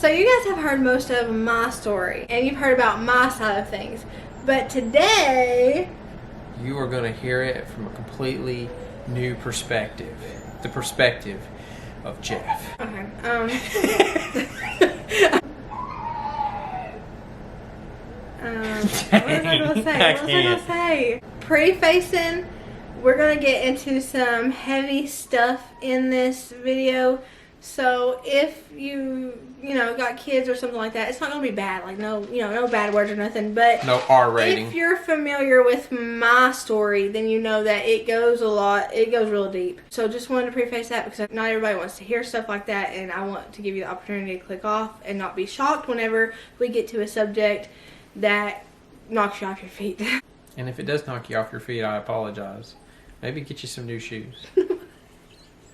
So you guys have heard most of my story, and you've heard about my side of things. But today, you are going to hear it from a completely new perspective. The perspective of Jeff. Okay. What was I gonna say? Prefacing, we're gonna get into some heavy stuff in this video. So if you got kids or something like that, it's not gonna be bad. Like no bad words or nothing. But no R rating. If you're familiar with my story, then you know that it goes a lot. It goes real deep. So just wanted to preface that because not everybody wants to hear stuff like that, and I want to give you the opportunity to click off and not be shocked whenever we get to a subject that knocks you off your feet. And if it does knock you off your feet, I apologize. Maybe get you some new shoes.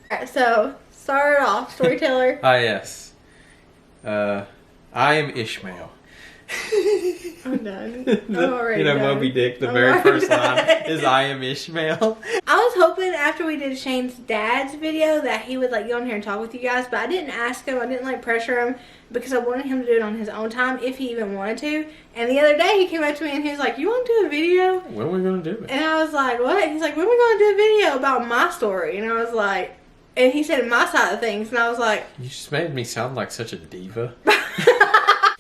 Alright, so start it off, storyteller. Ah, yes. I am Ishmael. I'm done. I'm already done. Moby Dick, the very first line is I am Ishmael. I was hoping after we did Shane's dad's video that he would get on here and talk with you guys, but I didn't ask him. I didn't pressure him because I wanted him to do it on his own time if he even wanted to. And the other day he came up to me and he was like, "You want to do a video?" When are we going to do it? And I was like, "What?" He's like, "When are we going to do a video about my story?" And I was like, and he said my side of things, and I was like, you just made me sound like such a diva.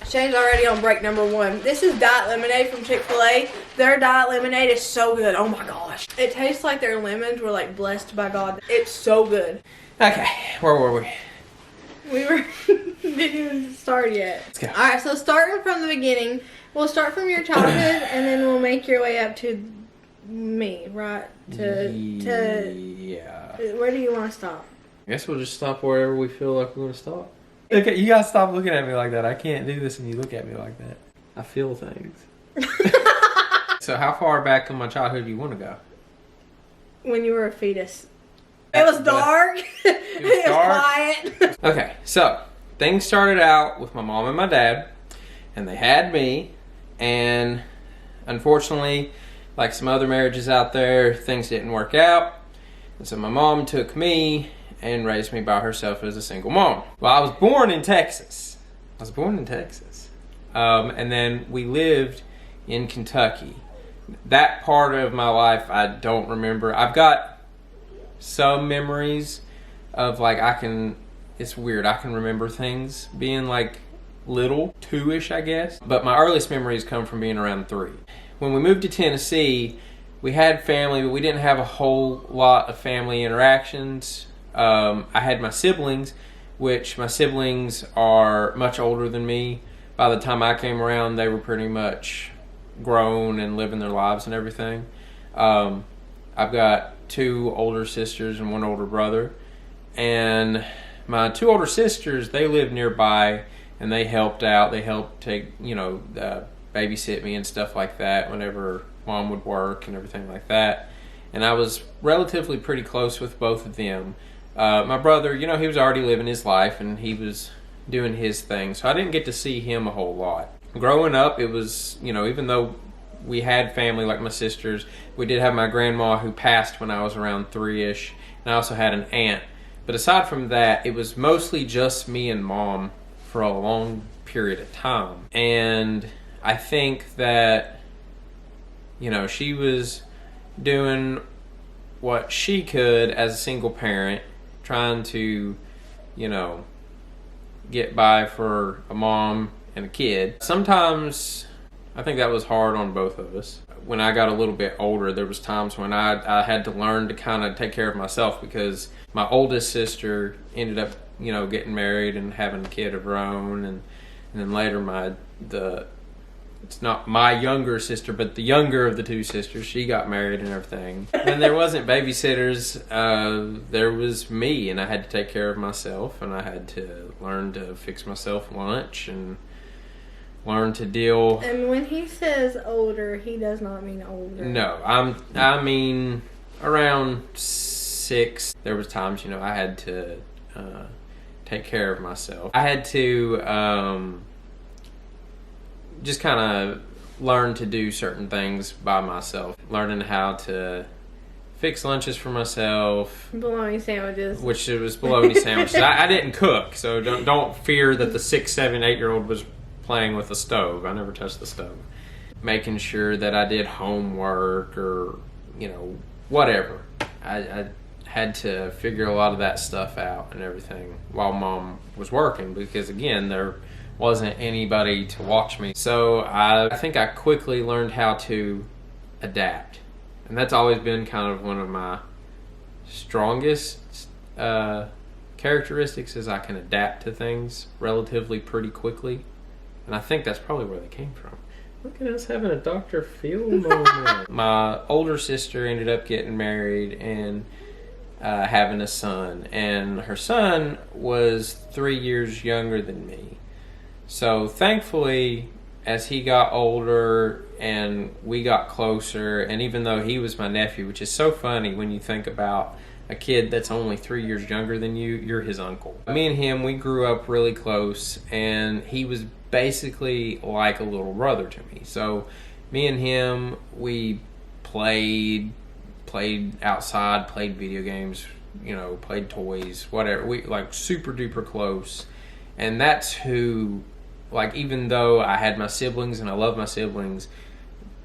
Shane's already on break number 1. This is Diet Lemonade from Chick-fil-A. Their Diet Lemonade is so good. Oh my gosh. It tastes like their lemons were blessed by God. It's so good. Okay, where were we? We were didn't even start yet. Let's go. Alright, so starting from the beginning, we'll start from your childhood and then we'll make your way up to me, right? Yeah. Where do you want to stop? I guess we'll just stop wherever we feel like we're going to stop. Okay, you gotta stop looking at me like that. I can't do this when you look at me like that. I feel things. So how far back in my childhood do you want to go? When you were a fetus. It was dark. It was quiet. Okay, so things started out with my mom and my dad, and they had me, and unfortunately, like some other marriages out there, things didn't work out, and so my mom took me and raised me by herself as a single mom. Well, I was born in Texas. And then we lived in Kentucky. That part of my life I don't remember. I've got some memories of it's weird, I can remember things being little, 2-ish I guess. But my earliest memories come from being around 3. When we moved to Tennessee, we had family, but we didn't have a whole lot of family interactions. I had my siblings, which my siblings are much older than me. By the time I came around, they were pretty much grown and living their lives and everything. I've got 2 older sisters and 1 older brother. And my 2 older sisters, they lived nearby and they helped out. They helped take, babysit me and stuff like that whenever mom would work and everything like that. And I was relatively pretty close with both of them. My brother, he was already living his life and he was doing his thing, so I didn't get to see him a whole lot. Growing up, it was, even though we had family like my sisters, we did have my grandma who passed when I was around 3-ish, and I also had an aunt. But aside from that, it was mostly just me and mom for a long period of time. And I think that, she was doing what she could as a single parent, trying to, get by for a mom and a kid. Sometimes I think that was hard on both of us. When I got a little bit older, there was times when I had to learn to kind of take care of myself because my oldest sister ended up, getting married and having a kid of her own, and then later it's not my younger sister, but the younger of the 2 sisters, she got married and everything. When there wasn't babysitters, there was me, and I had to take care of myself, and I had to learn to fix myself lunch and learn to deal. And when he says older, he does not mean older. No, I mean around 6. There was times, I had to take care of myself. I had to just kind of learn to do certain things by myself. Learning how to fix lunches for myself. Bologna sandwiches. Which it was bologna sandwiches. I didn't cook, so don't fear that the 6, 7, 8-year-old was playing with the stove. I never touched the stove. Making sure that I did homework or, you know, whatever. I had to figure a lot of that stuff out and everything while Mom was working because, again, there wasn't anybody to watch me. So I think I quickly learned how to adapt. And that's always been kind of one of my strongest characteristics is I can adapt to things relatively pretty quickly. And I think that's probably where they came from. Look at us having a Dr. Phil moment. My older sister ended up getting married and having a son. And her son was 3 years younger than me. So thankfully, as he got older and we got closer, and even though he was my nephew, which is so funny when you think about a kid that's only 3 years younger than you, you're his uncle. Me and him, we grew up really close, and he was basically like a little brother to me. So me and him, we played outside, played video games, you know, played toys, whatever. We like super duper close. And that's who, like, even though I had my siblings and I love my siblings,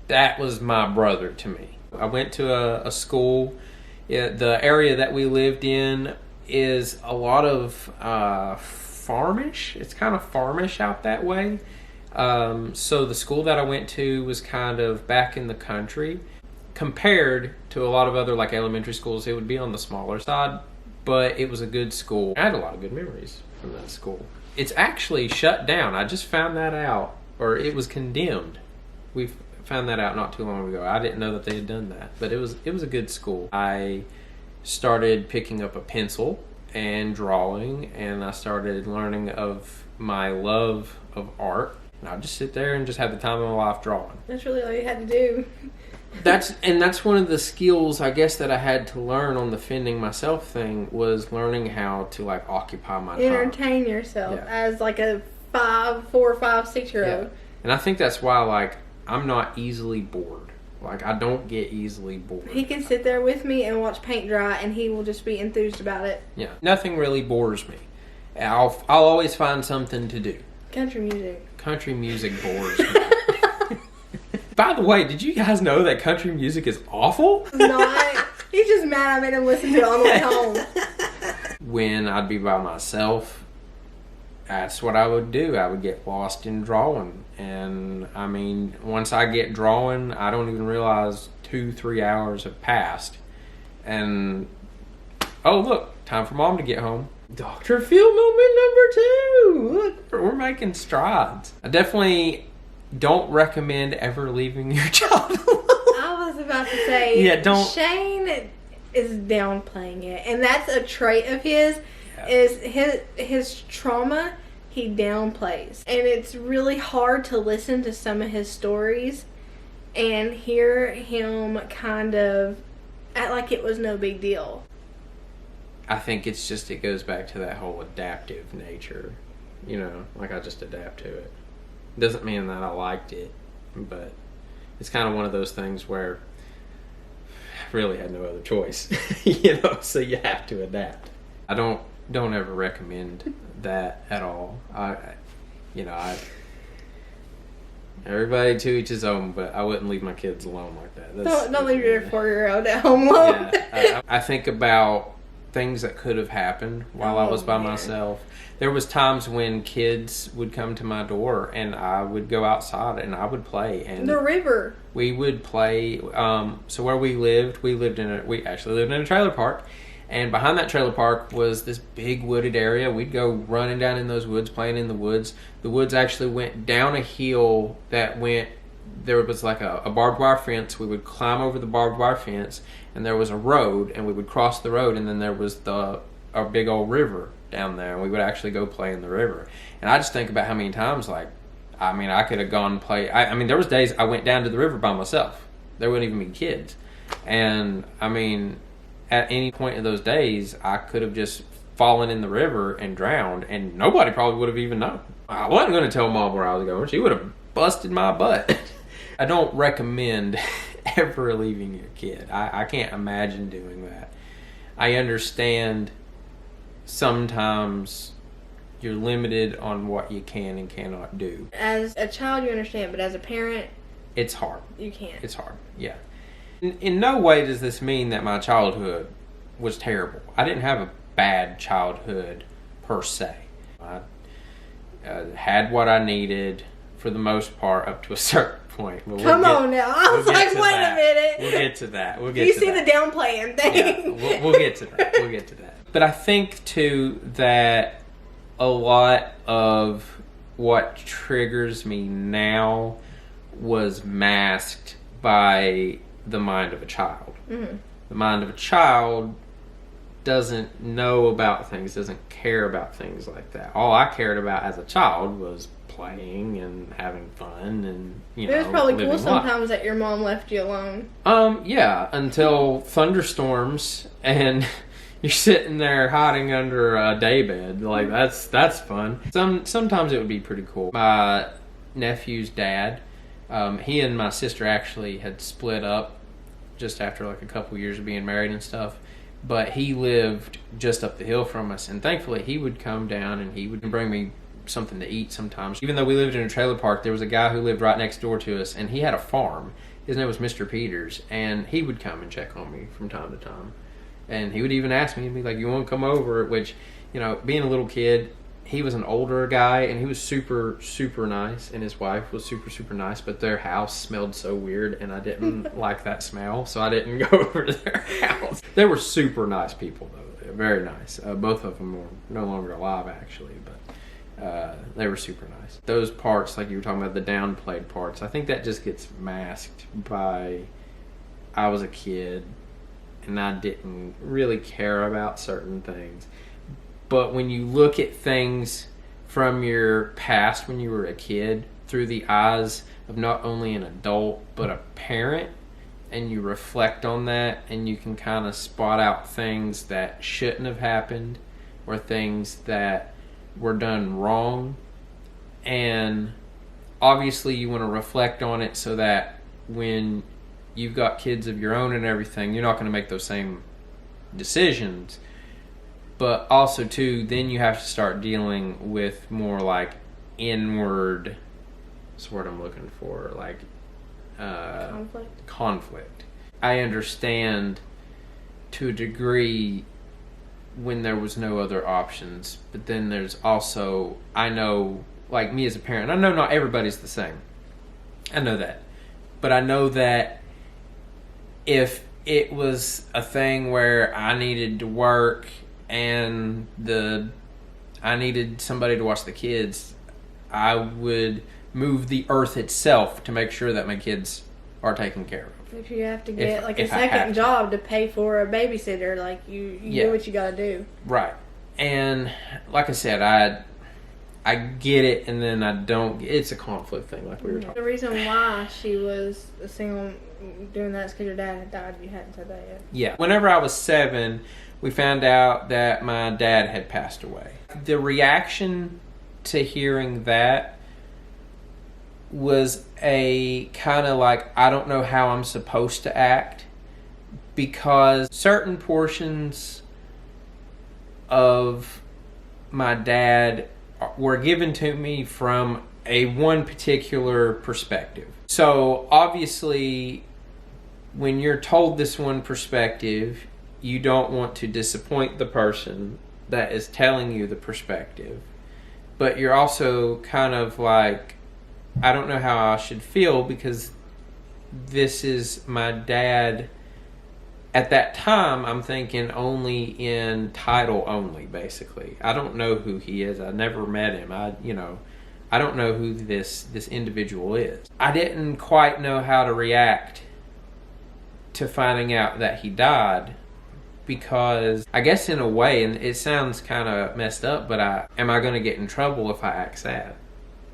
that was my brother to me. I went to a school. The area that we lived in is a lot of farmish. It's kind of farmish out that way. So the school that I went to was kind of back in the country. Compared to a lot of other like elementary schools, it would be on the smaller side, but it was a good school. I had a lot of good memories from that school. It's actually shut down. I just found that out, or it was condemned. We found that out not too long ago. I didn't know that they had done that, but it was a good school. I started picking up a pencil and drawing, and I started learning of my love of art. And I'd just sit there and just have the time of my life drawing. That's really all you had to do. That's one of the skills I guess that I had to learn on the fending myself thing, was learning how to like occupy my time. Entertain yourself as like a 4, 5, 6-year-old. Yeah. And I think that's why like I'm not easily bored. Like I don't get easily bored. He can sit there with me and watch paint dry and he will just be enthused about it. Yeah. Nothing really bores me. I'll always find something to do. Country music. Country music bores me. By the way, did you guys know that country music is awful? Not. He's just mad I made him listen to it on the way home. When I'd be by myself, that's what I would do. I would get lost in drawing. And I mean, once I get drawing, I don't even realize 2-3 hours have passed. And, oh look, time for Mom to get home. Dr. Phil moment number 2. Look, we're making strides. I definitely don't recommend ever leaving your child alone. I was about to say, yeah, don't. Shane is downplaying it, and that's a trait of his. Yeah. Is his trauma he downplays, and it's really hard to listen to some of his stories and hear him kind of act like it was no big deal. I think it's just, it goes back to that whole adaptive nature, you know, like I just adapt to it. Doesn't mean that I liked it, but it's kind of one of those things where I really had no other choice, you know, so you have to adapt. I don't ever recommend that at all. Everybody to each his own, but I wouldn't leave my kids alone like that. Don't leave your 4-year-old at home alone. Yeah, I think about things that could have happened while I was by myself. There was times when kids would come to my door and I would go outside and I would play. And the river. We would play. So where we actually lived in a trailer park. And behind that trailer park was this big wooded area. We'd go running down in those woods, playing in the woods. The woods actually went down a hill that there was like a barbed wire fence. We would climb over the barbed wire fence, and there was a road, and we would cross the road, and then there was a big old river down there, and we would actually go play in the river. And I just think about how many times, like, I mean, I could have gone play. I mean, there was days I went down to the river by myself. There wouldn't even be kids. And, I mean, at any point in those days, I could have just fallen in the river and drowned, and nobody probably would have even known. I wasn't going to tell Mom where I was going. She would have busted my butt. I don't recommend ever leaving your kid. I can't imagine doing that. I understand sometimes you're limited on what you can and cannot do. As a child, you understand, but as a parent, it's hard. You can't. It's hard, yeah. In no way does this mean that my childhood was terrible. I didn't have a bad childhood per se. I had what I needed for the most part up to a certain point. But Come on now. I was like, wait a minute. We'll get to that. You see the downplaying thing. Yeah, we'll get to that. We'll get to that. But I think, too, that a lot of what triggers me now was masked by the mind of a child. Mm-hmm. The mind of a child doesn't know about things, doesn't care about things like that. All I cared about as a child was playing and having fun, and it was probably cool sometimes that your mom left you alone. Yeah, until thunderstorms and you're sitting there hiding under a daybed. Like that's fun. Sometimes it would be pretty cool. My nephew's dad, he and my sister actually had split up just after like a couple years of being married and stuff. But he lived just up the hill from us, and thankfully he would come down and he would bring me something to eat sometimes. Even though we lived in a trailer park, there was a guy who lived right next door to us, and he had a farm. His name was Mr. Peters, and he would come and check on me from time to time. And he would even ask me, he'd be like, you want to come over? Which, being a little kid, he was an older guy, and he was super, super nice, and his wife was super, super nice, but their house smelled so weird, and I didn't like that smell, so I didn't go over to their house. They were super nice people, though. Very nice. Both of them were no longer alive, actually, but they were super nice. Those parts, like you were talking about, the downplayed parts, I think that just gets masked by I was a kid, and I didn't really care about certain things. But when you look at things from your past when you were a kid through the eyes of not only an adult but a parent, and you reflect on that, and you can kind of spot out things that shouldn't have happened or things that were done wrong, and obviously you want to reflect on it so that when you've got kids of your own and everything, you're not going to make those same decisions. But also, too, then you have to start dealing with more like inward, that's what I'm looking for, like conflict. I understand to a degree when there was no other options, but then there's also, I know, like me as a parent, I know not everybody's the same. I know that. But I know that if it was a thing where I needed to work and I needed somebody to watch the kids, I would move the earth itself to make sure that my kids are taken care of. If you have to get a second job to pay for a babysitter, like you do what you gotta do. Right. And like I said, I get it, and then I don't. It's a conflict thing, like we were talking. The reason why she was a single doing that is because your dad had died. You hadn't said that yet. Yeah. Whenever I was 7, we found out that my dad had passed away. The reaction to hearing that was a kind of like, I don't know how I'm supposed to act, because certain portions of my dad were given to me from one particular perspective. So obviously, when you're told this one perspective, you don't want to disappoint the person that is telling you the perspective. But you're also kind of like, I don't know how I should feel, because this is my dad. At that time, I'm thinking only in title only, basically. I don't know who he is. I never met him. I don't know who this individual is. I didn't quite know how to react to finding out that he died, because I guess in a way, and it sounds kind of messed up, but am I going to get in trouble if I act sad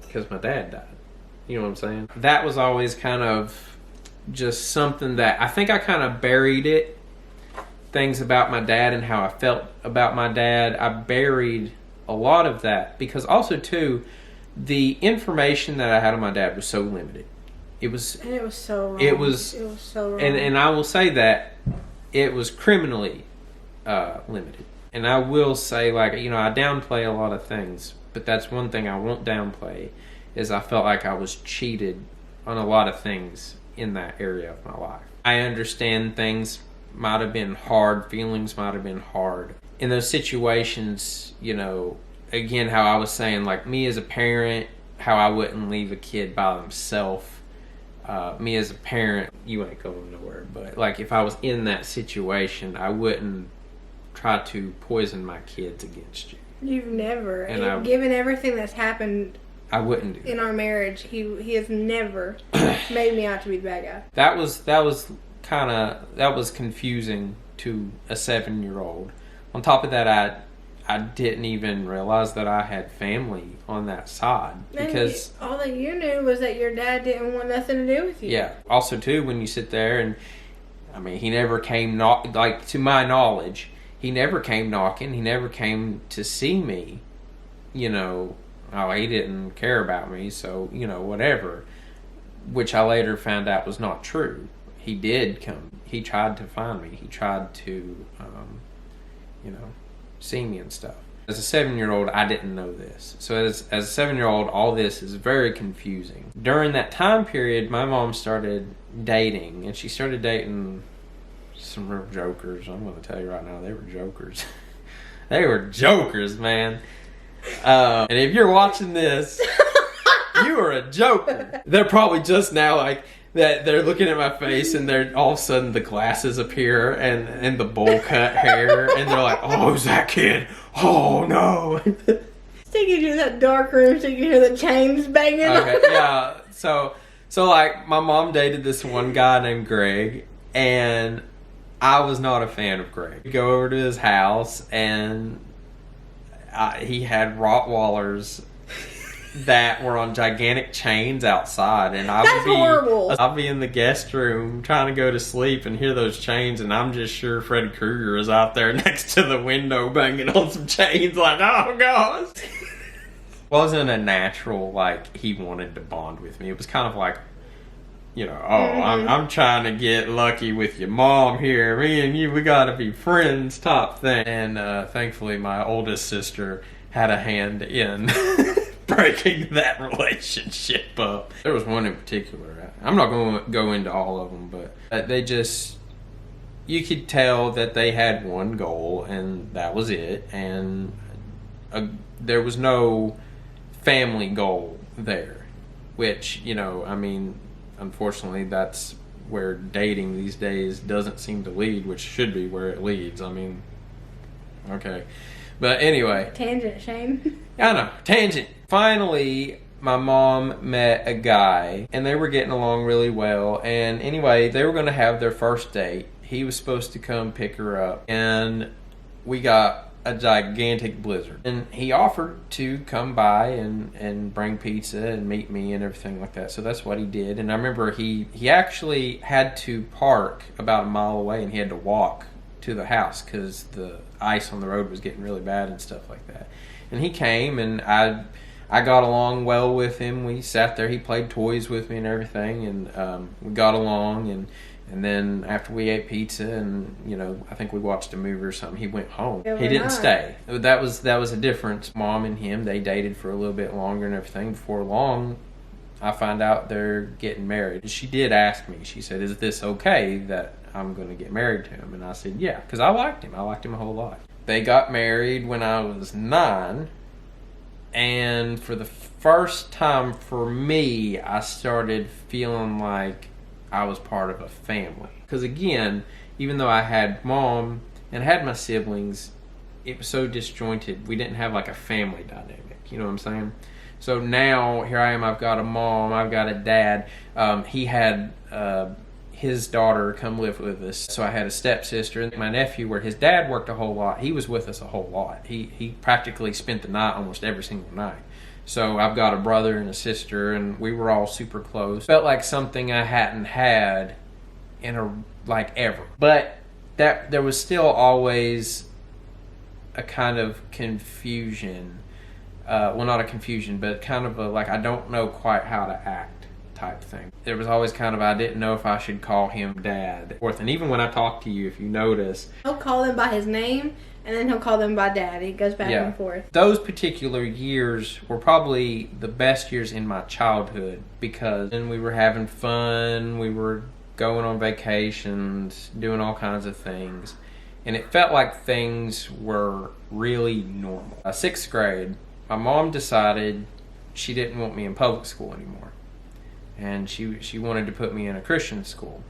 because my dad died? You know what I'm saying? That was always kind of just something that I think I kind of buried it. Things about my dad and how I felt about my dad, I buried a lot of that, because also too, the information that I had on my dad was so limited. It was. And it was so wrong. It was so wrong. And I will say that it was criminally limited. And I will say, like, you know, I downplay a lot of things, but that's one thing I won't downplay, is I felt like I was cheated on a lot of things in that area of my life. I understand things might have been hard, feelings might have been hard. In those situations, you know, again, how I was saying, like, me as a parent, how I wouldn't leave a kid by themselves. Me as a parent, you ain't going nowhere, but like if I was in that situation, I wouldn't try to poison my kids against you. You've never, and given everything that's happened, I wouldn't do in our marriage. He has never made me out to be the bad guy. That was confusing to a 7-year-old. On top of that, I didn't even realize that I had family on that side, because all that you knew was that your dad didn't want nothing to do with you. Yeah. Also, too, when you sit there and, I mean, he never came like, to my knowledge, he never came knocking. He never came to see me. You know, he didn't care about me, so, you know, whatever. Which I later found out was not true. He did come. He tried to find me. He tried to, you know, see me and stuff. As a 7-year-old, I didn't know this. So as a 7-year-old, all this is very confusing. During that time period, my mom started dating, and she started dating some real jokers. I'm going to tell you right now, they were jokers. They were jokers, man. And if you're watching this, you are a joker. They're probably just now like that. They're looking at my face, and they're all of a sudden the glasses appear and the bowl cut hair, and they're like, "Oh, who's that kid? Oh no!" Stick you to that dark room so you can hear the chains banging. Okay, yeah. So like my mom dated this one guy named Greg, and I was not a fan of Greg. We go over to his house, and he had Rottweilers that were on gigantic chains outside, and horrible. I'll be in the guest room trying to go to sleep and hear those chains, and I'm just sure Freddy Krueger is out there next to the window banging on some chains like, oh gosh. Wasn't a natural, like, he wanted to bond with me. It was kind of like, you know, I'm trying to get lucky with your mom here. Me and you, we gotta be friends type thing. And thankfully my oldest sister had a hand in breaking that relationship up. There was one in particular. I'm not going to go into all of them, but they just, you could tell that they had one goal, and that was it. And there was no family goal there, which, you know, I mean, unfortunately, that's where dating these days doesn't seem to lead, which should be where it leads. I mean, okay. But anyway. Tangent, Shane. I know. Tangent. Finally, my mom met a guy, and they were getting along really well. And anyway, they were going to have their first date. He was supposed to come pick her up, and we got a gigantic blizzard. And he offered to come by and bring pizza and meet me and everything like that. So that's what he did. And I remember he actually had to park about a mile away, and he had to walk to the house because the ice on the road was getting really bad and stuff like that. And he came, and I got along well with him. We sat there, he played toys with me and everything, and we got along, and then after we ate pizza and, you know, I think we watched a movie or something, he went home. He didn't stay. That was a difference. Mom and him, they dated for a little bit longer and everything. Before long, I find out they're getting married. She did ask me, she said, "Is this okay that I'm going to get married to him?" And I said, yeah, because I liked him. I liked him a whole lot. They got married when I was 9, and for the first time for me, I started feeling like I was part of a family. Because again, even though I had mom and had my siblings, it was so disjointed. We didn't have like a family dynamic, you know what I'm saying? So now, here I am, I've got a mom, I've got a dad. He had his daughter come live with us. So I had a stepsister, and my nephew, where his dad worked a whole lot, he was with us a whole lot. He practically spent the night almost every single night. So I've got a brother and a sister, and we were all super close. Felt like something I hadn't had in ever. But that there was still always a kind of confusion. Well, not a confusion, but kind of a I don't know quite how to act type thing. There was always kind of, I didn't know if I should call him Dad. And even when I talk to you, if you notice, he'll call them by his name, and then he'll call them by Dad. He goes back and forth. Those particular years were probably the best years in my childhood, because then we were having fun, we were going on vacations, doing all kinds of things, and it felt like things were really normal. 6th grade, my mom decided she didn't want me in public school anymore, and she wanted to put me in a Christian school.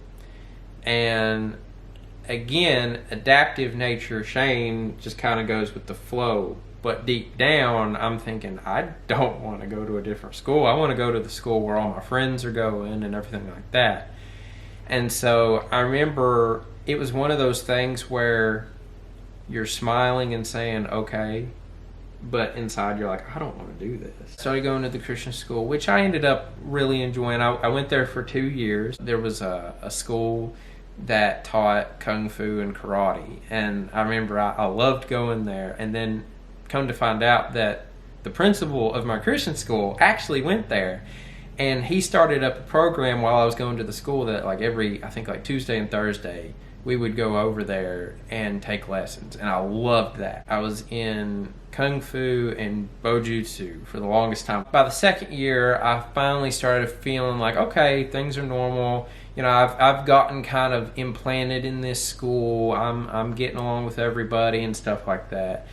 And again, adaptive nature Shane just kind of goes with the flow, but deep down I'm thinking, I don't want to go to a different school. I want to go to the school where all my friends are going and everything like that. And so I remember it was one of those things where you're smiling and saying okay, but inside you're like, I don't want to do this. Started going to the Christian school, which I ended up really enjoying. I went there for 2 years. There was a school that taught kung fu and karate, and I remember I loved going there. And then come to find out that the principal of my Christian school actually went there, and he started up a program while I was going to the school that I think Tuesday and Thursday we would go over there and take lessons, and I loved that. I was in kung fu and bojutsu for the longest time. By the 2nd year, I finally started feeling like, okay, things are normal. You know, I've gotten kind of implanted in this school. I'm getting along with everybody and stuff like that.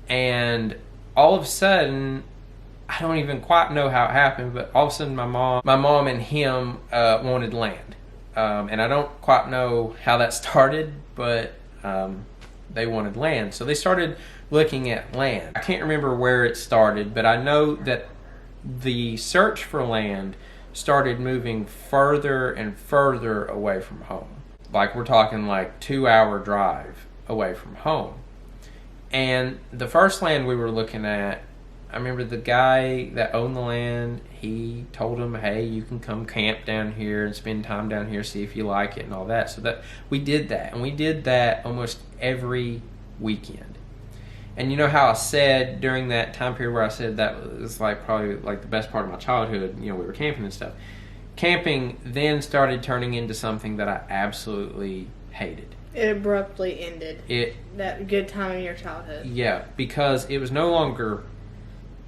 And all of a sudden, I don't even quite know how it happened, but all of a sudden my mom and him wanted land. And I don't quite know how that started, but they wanted land. So they started looking at land. I can't remember where it started, but I know that the search for land started moving further and further away from home. Like, we're talking 2-hour drive away from home. And the first land we were looking at, I remember the guy that owned the land, he told him, hey, you can come camp down here and spend time down here, see if you like it and all that. So that we did that, and we did that almost every weekend. And you know how I said during that time period where I said that was probably the best part of my childhood, we were camping and stuff. Camping then started turning into something that I absolutely hated. It abruptly ended. That good time in your childhood. Yeah, because it was no longer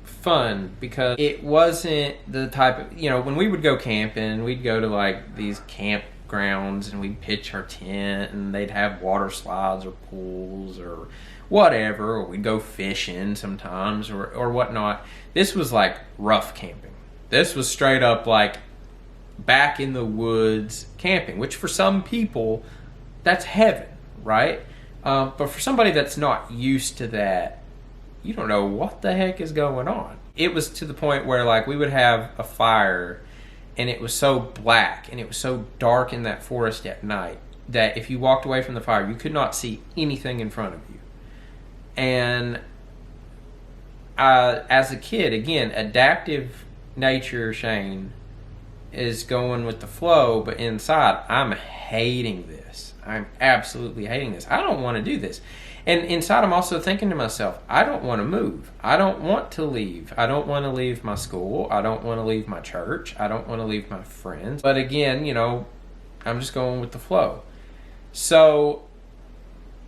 fun, because it wasn't the type of, when we would go camping, we'd go to these campgrounds and we'd pitch our tent and they'd have water slides or pools or whatever, or we'd go fishing sometimes or whatnot. This was rough camping. This was straight up back in the woods camping, which for some people that's heaven, right? But for somebody that's not used to that, you don't know what the heck is going on. It was to the point where we would have a fire and it was so black and it was so dark in that forest at night that if you walked away from the fire, you could not see anything in front of you. And as a kid, again, adaptive nature Shane is going with the flow, but inside I'm hating this. I'm absolutely hating this. I don't want to do this. And inside I'm also thinking to myself, I don't want to move. I don't want to leave. I don't want to leave my school. I don't want to leave my church. I don't want to leave my friends. But again, I'm just going with the flow. So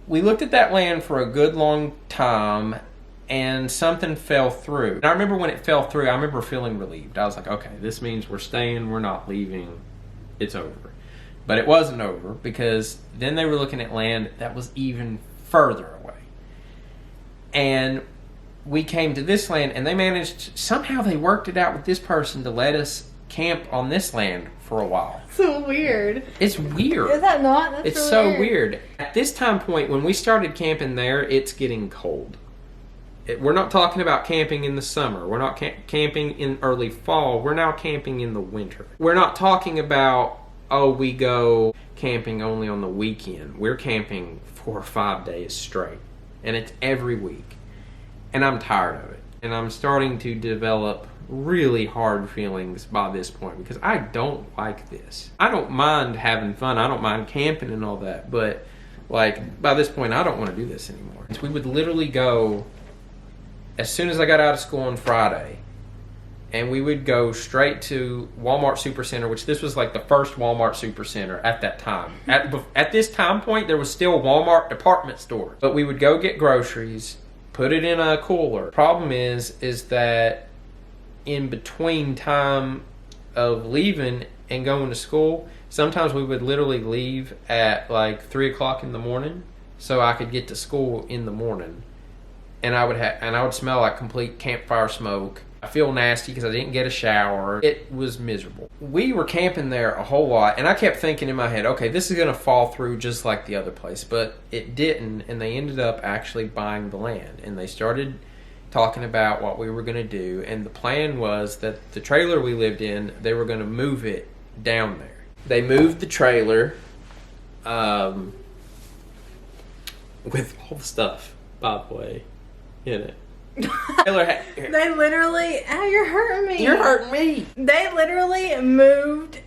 we looked at that land for a good long time, and something fell through. And I remember when it fell through, I remember feeling relieved. I was like, okay, this means we're staying, we're not leaving, it's over. But it wasn't over, because then they were looking at land that was even further away. And we came to this land, and somehow they worked it out with this person to let us camp on this land for a while. So weird. It's weird. Is that not? That's it's really so weird. At this time point, when we started camping there, it's getting cold. We're not talking about camping in the summer. We're not camping in early fall. We're now camping in the winter. We're not talking about, we go camping only on the weekend. We're camping 4 or 5 days straight. And it's every week. And I'm tired of it. And I'm starting to develop really hard feelings by this point, because I don't like this. I don't mind having fun. I don't mind camping and all that. But by this point, I don't want to do this anymore. We would literally go as soon as I got out of school on Friday, and we would go straight to Walmart Supercenter, which this was like the first Walmart Supercenter at that time. At this time point, there was still Walmart department stores. But we would go get groceries, put it in a cooler. Problem is that in between time of leaving and going to school, sometimes we would literally leave at like 3 o'clock in the morning so I could get to school in the morning. And I would smell like complete campfire smoke. I feel nasty because I didn't get a shower. It was miserable. We were camping there a whole lot, and I kept thinking in my head, okay, this is going to fall through just like the other place. But it didn't, and they ended up actually buying the land. And they started talking about what we were going to do. And the plan was that the trailer we lived in, they were going to move it down there. They moved the trailer with all the stuff, by the way, in it. They literally, you're hurting me. You're hurting me. They literally moved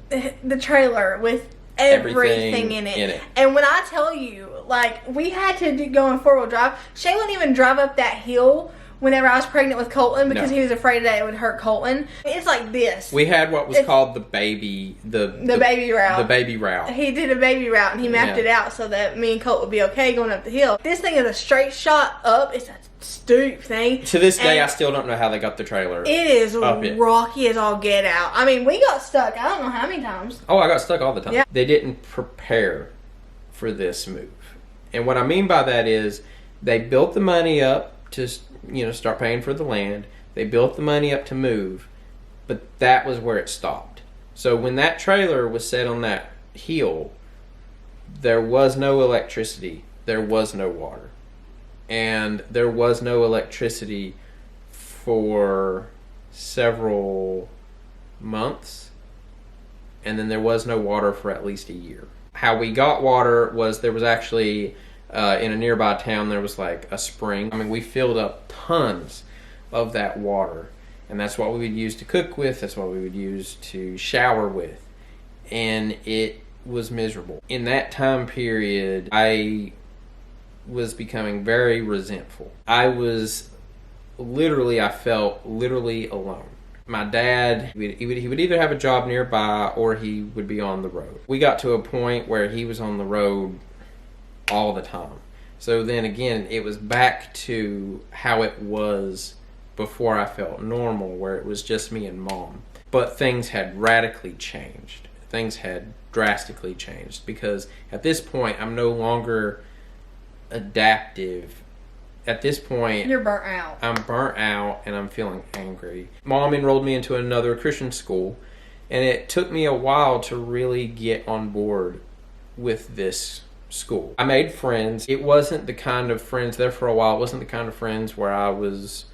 the trailer with everything in it. And when I tell you, like, we had to go in 4-wheel drive. Shane wouldn't even drive up that hill whenever I was pregnant with Colton because he was afraid that it would hurt Colton. It's like this. We had what was called the baby route. The baby route. He did a baby route, and he mapped it out so that me and Colt would be okay going up the hill. This thing is a straight shot up. It's a stoop thing. To this day, I still don't know how they got the trailer. It is rocky as all get out. I mean, we got stuck. I don't know how many times. Oh, I got stuck all the time. Yeah. They didn't prepare for this move. And what I mean by that is they built the money up to, start paying for the land. They built the money up to move, but that was where it stopped. So when that trailer was set on that hill, there was no electricity. There was no water. And there was no electricity for several months. And then there was no water for at least a year. How we got water was there was actually, in a nearby town, there was like a spring. I mean, we filled up tons of that water. And that's what we would use to cook with. That's what we would use to shower with. And it was miserable. In that time period, I was becoming very resentful. I felt literally alone. My dad, he would either have a job nearby or he would be on the road. We got to a point where he was on the road all the time. So then again, it was back to how it was before I felt normal, where it was just me and Mom. But things had radically changed. Things had drastically changed because at this point, I'm no longer adaptive. At this point, you're burnt out. I'm burnt out and I'm feeling angry. Mom enrolled me into another Christian school, and it took me a while to really get on board with this school. I made friends. It wasn't the kind of friends there for a while. It wasn't the kind of friends where I was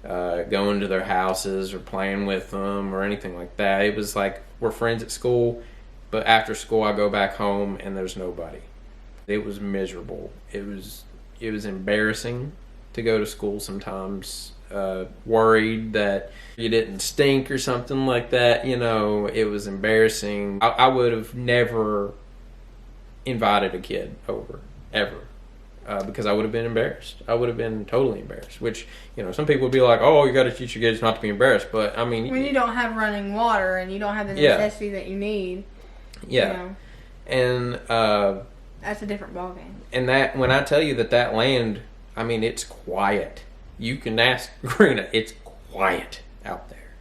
going to their houses or playing with them or anything like that. It was like we're friends at school, but after school I go back home and there's nobody. It was miserable. It was embarrassing to go to school sometimes, worried that you didn't stink or something like that. It was embarrassing. I would have never invited a kid over, ever, because I would have been embarrassed. I would have been totally embarrassed, which, some people would be like, oh, you got to teach your kids not to be embarrassed. But, I mean... when you don't have running water and you don't have the necessity that you need. Yeah. And... that's a different ballgame. And that, when I tell you that land, I mean, it's quiet. You can ask Merina, it's quiet out there.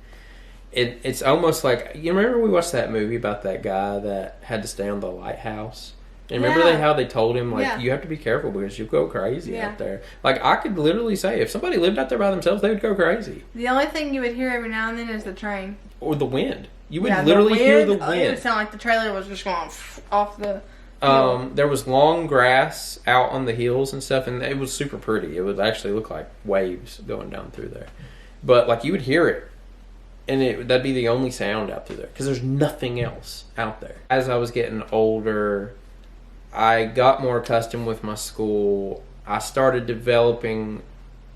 It's almost like, you remember we watched that movie about that guy that had to stay on the lighthouse? And remember how they told him, you have to be careful because you'll go crazy out there. Like, I could literally say, if somebody lived out there by themselves, they would go crazy. The only thing you would hear every now and then is the train. Or the wind. You would literally hear the wind. It would sound like the trailer was just going off the... there was long grass out on the hills and stuff, and it was super pretty. It would actually look like waves going down through there. But, you would hear it, and that'd be the only sound out through there, because there's nothing else out there. As I was getting older, I got more accustomed with my school. I started developing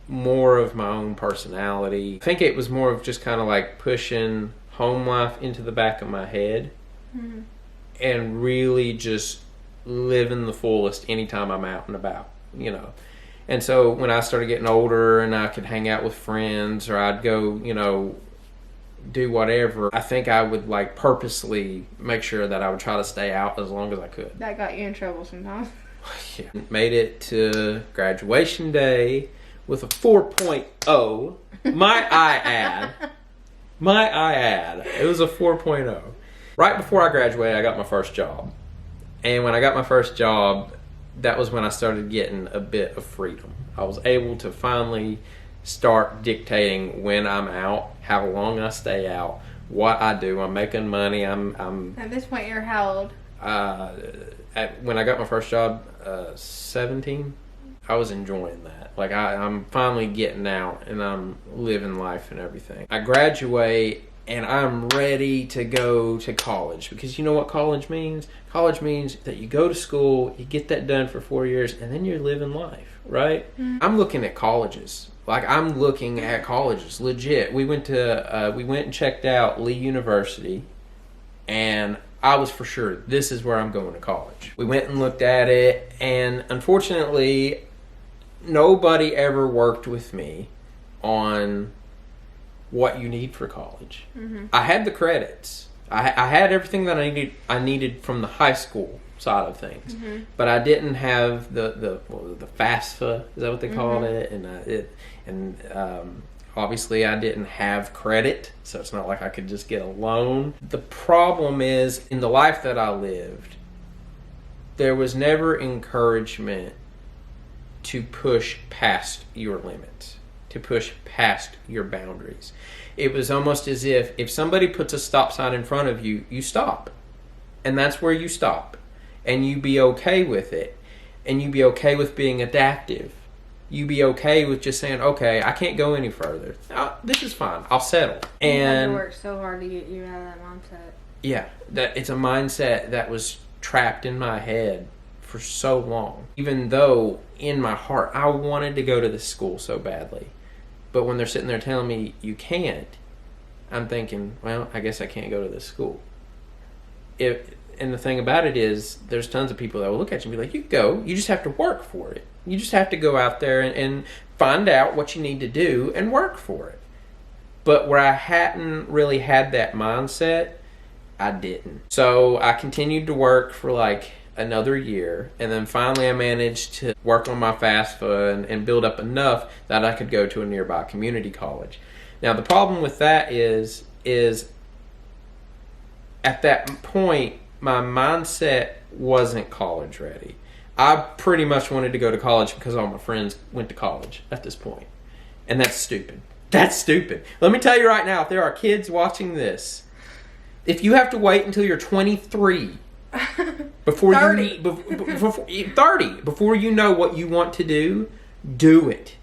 more of my own personality. I think it was more of just kind of pushing home life into the back of my head and really just living the fullest anytime I'm out and about, And so when I started getting older and I could hang out with friends, or I'd go, do whatever, I think I would like purposely make sure that I would try to stay out as long as I could. That got you in trouble sometimes. Yeah. Made it to graduation day with a 4.0. Might I add. It was a 4.0. Right before I graduated, I got my first job. And when I got my first job, that was when I started getting a bit of freedom. I was able to finally start dictating when I'm out, how long I stay out, what I do. I'm making money. I'm At this point, you're how old? When I got my first job, 17, I was enjoying that. Like I'm finally getting out and I'm living life and everything. I graduate and I'm ready to go to college, because you know what college means? College means that you go to school, you get that done for 4 years, and then you're living life, right? Mm-hmm. I'm looking at colleges. Like, I'm looking at colleges, legit. We went and checked out Lee University, and I was for sure, this is where I'm going to college. We went and looked at it, and unfortunately, nobody ever worked with me on what you need for college. Mm-hmm. I had the credits. I had everything that I needed from the high school side of things, mm-hmm. but I didn't have the FAFSA. Is that what they called mm-hmm. it? And obviously I didn't have credit, so it's not like I could just get a loan. The problem is, in the life that I lived, there was never encouragement to push past your limits, to push past your boundaries. It was almost as if somebody puts a stop sign in front of you, you stop. And that's where you stop. And you be okay with it. And you be okay with being adaptive. You be okay with just saying, okay, I can't go any further. This is fine. I'll settle. And you worked so hard to get you out of that mindset. Yeah, that it's a mindset that was trapped in my head for so long. Even though in my heart I wanted to go to this school so badly. But when they're sitting there telling me you can't, I'm thinking, well, I guess I can't go to this school. And the thing about it is, there's tons of people that will look at you and be like, you go, you just have to work for it. You just have to go out there and find out what you need to do and work for it. But where I hadn't really had that mindset, I didn't. So I continued to work for like another year, and then finally I managed to work on my FAFSA and build up enough that I could go to a nearby community college. Now the problem with that is at that point my mindset wasn't college ready. I pretty much wanted to go to college because all my friends went to college at this point. And that's stupid. That's stupid. Let me tell you right now, if there are kids watching this, if you have to wait until you're 23 before 30. 30 before you know what you want to do it.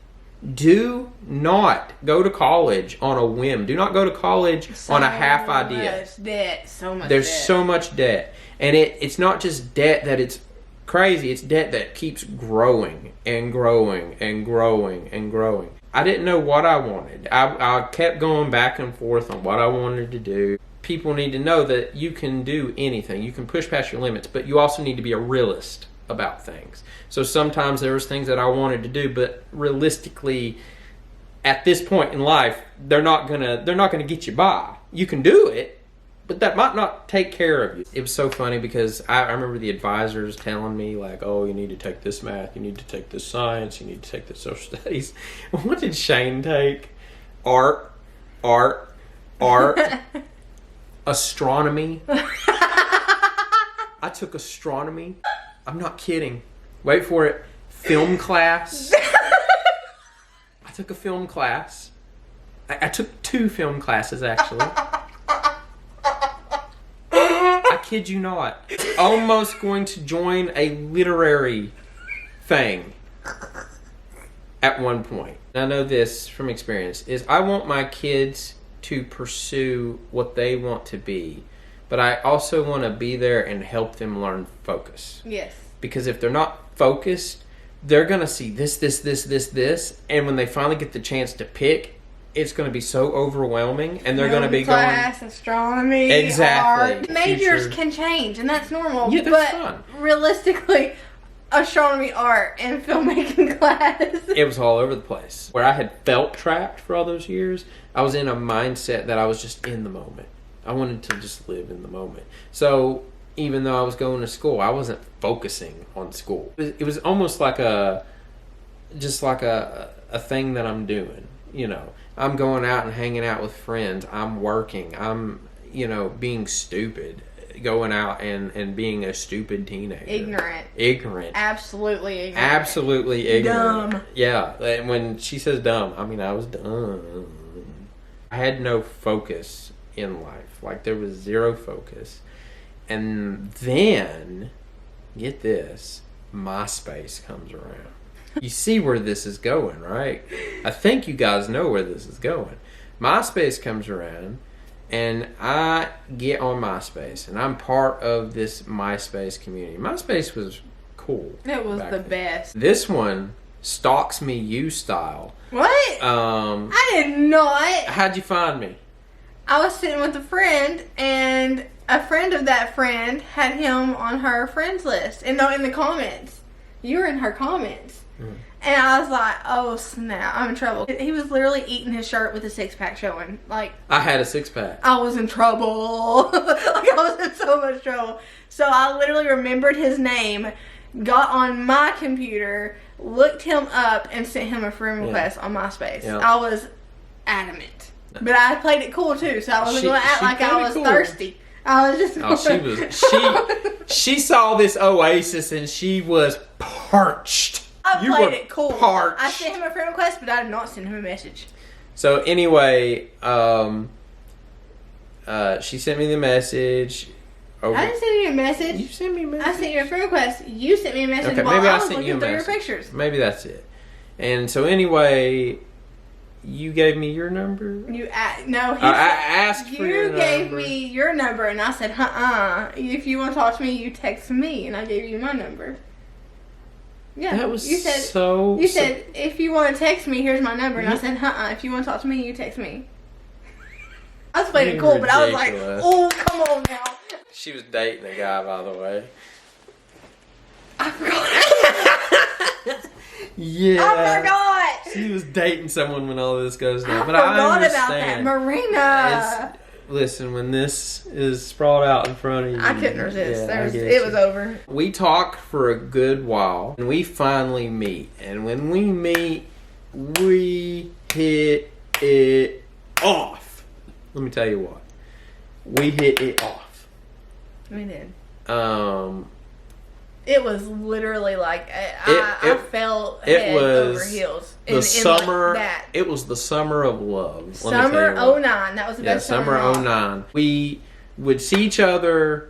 Do not go to college on a whim. Do not go to college on a half idea. There's so much debt. And it's not just debt that it's crazy. It's debt that keeps growing and growing and growing and growing. I didn't know what I wanted. I kept going back and forth on what I wanted to do. People need to know that you can do anything. You can push past your limits, but you also need to be a realist about things. So sometimes there was things that I wanted to do, but realistically, at this point in life, they're not gonna get you by. You can do it, but that might not take care of you. It was so funny because I remember the advisors telling me like, oh, you need to take this math, you need to take this science, you need to take this social studies. What did Shane take? Art, astronomy. I took astronomy. I'm not kidding. Wait for it. Film class. I took a film class. I took 2 film classes, actually. I kid you not. Almost going to join a literary thing at one point. I know this from experience, is I want my kids to pursue what they want to be, but I also want to be there and help them learn focus. Yes. Because if they're not focused, they're going to see this, and when they finally get the chance to pick, it's going to be so overwhelming, and they're going to be class, astronomy, exactly. Art. Majors can change, and that's normal. Yeah, that's fun. Realistically, astronomy, art, and filmmaking class. It was all over the place. Where I had felt trapped for all those years, I was in a mindset that I was just in the moment. I wanted to just live in the moment. So even though I was going to school, I wasn't focusing on school. It was almost like a thing that I'm doing. You know, I'm going out and hanging out with friends. I'm working. I'm, being stupid. Going out and being a stupid teenager. Ignorant. Absolutely ignorant. Absolutely ignorant. Dumb. Yeah. And when she says dumb, I mean, I was dumb. I had no focus in life. Like, there was zero focus. And then, get this, MySpace comes around. You see where this is going, right? I think you guys know where this is going. MySpace comes around. And I get on MySpace, and I'm part of this MySpace community. MySpace was cool. It was the best. This one stalks me you style. What? I did not. How'd you find me? I was sitting with a friend, and a friend of that friend had him on her friends list. And no, in the comments. You were in her comments. Mm. And I was like, oh snap, I'm in trouble. He was literally eating his shirt with a six-pack showing. Like, I had a 6-pack. I was in trouble. Like, I was in so much trouble. So I literally remembered his name, got on my computer, looked him up, and sent him a friend request on MySpace. Yeah. I was adamant. But I played it cool too, so I wasn't going to act like I was thirsty. I was just she saw this oasis and she was parched. I played it cool. Parched. I sent him a friend request, but I did not send him a message. So anyway, she sent me the message. I didn't send you a message. You sent me a message. I sent you a friend request. You sent me a message. Okay, while maybe I I was sent you a looking through message. your pictures. Maybe that's it. And so anyway, you gave me your number. I asked for your number. You gave me your number, and I said, if you want to talk to me, you text me, and I gave you my number. Yeah, that was you said, so... You said, if you want to text me, here's my number. And I said, if you want to talk to me, you text me. I was playing it cool, but I was like, oh, come on now. She was dating a guy, by the way. I forgot. Yeah. I forgot. She was dating someone when all this goes down. But I forgot I understand. about that. Merina. Listen, when this is sprawled out in front of you, I couldn't resist. It was over. We talk for a good while, and we finally meet. And when we meet, we hit it off. Let me tell you what. We hit it off. We did. It was literally like I fell head over heels. The summer. Like that. It was the summer of love. Summer 09. That was the best summer 09. We would see each other.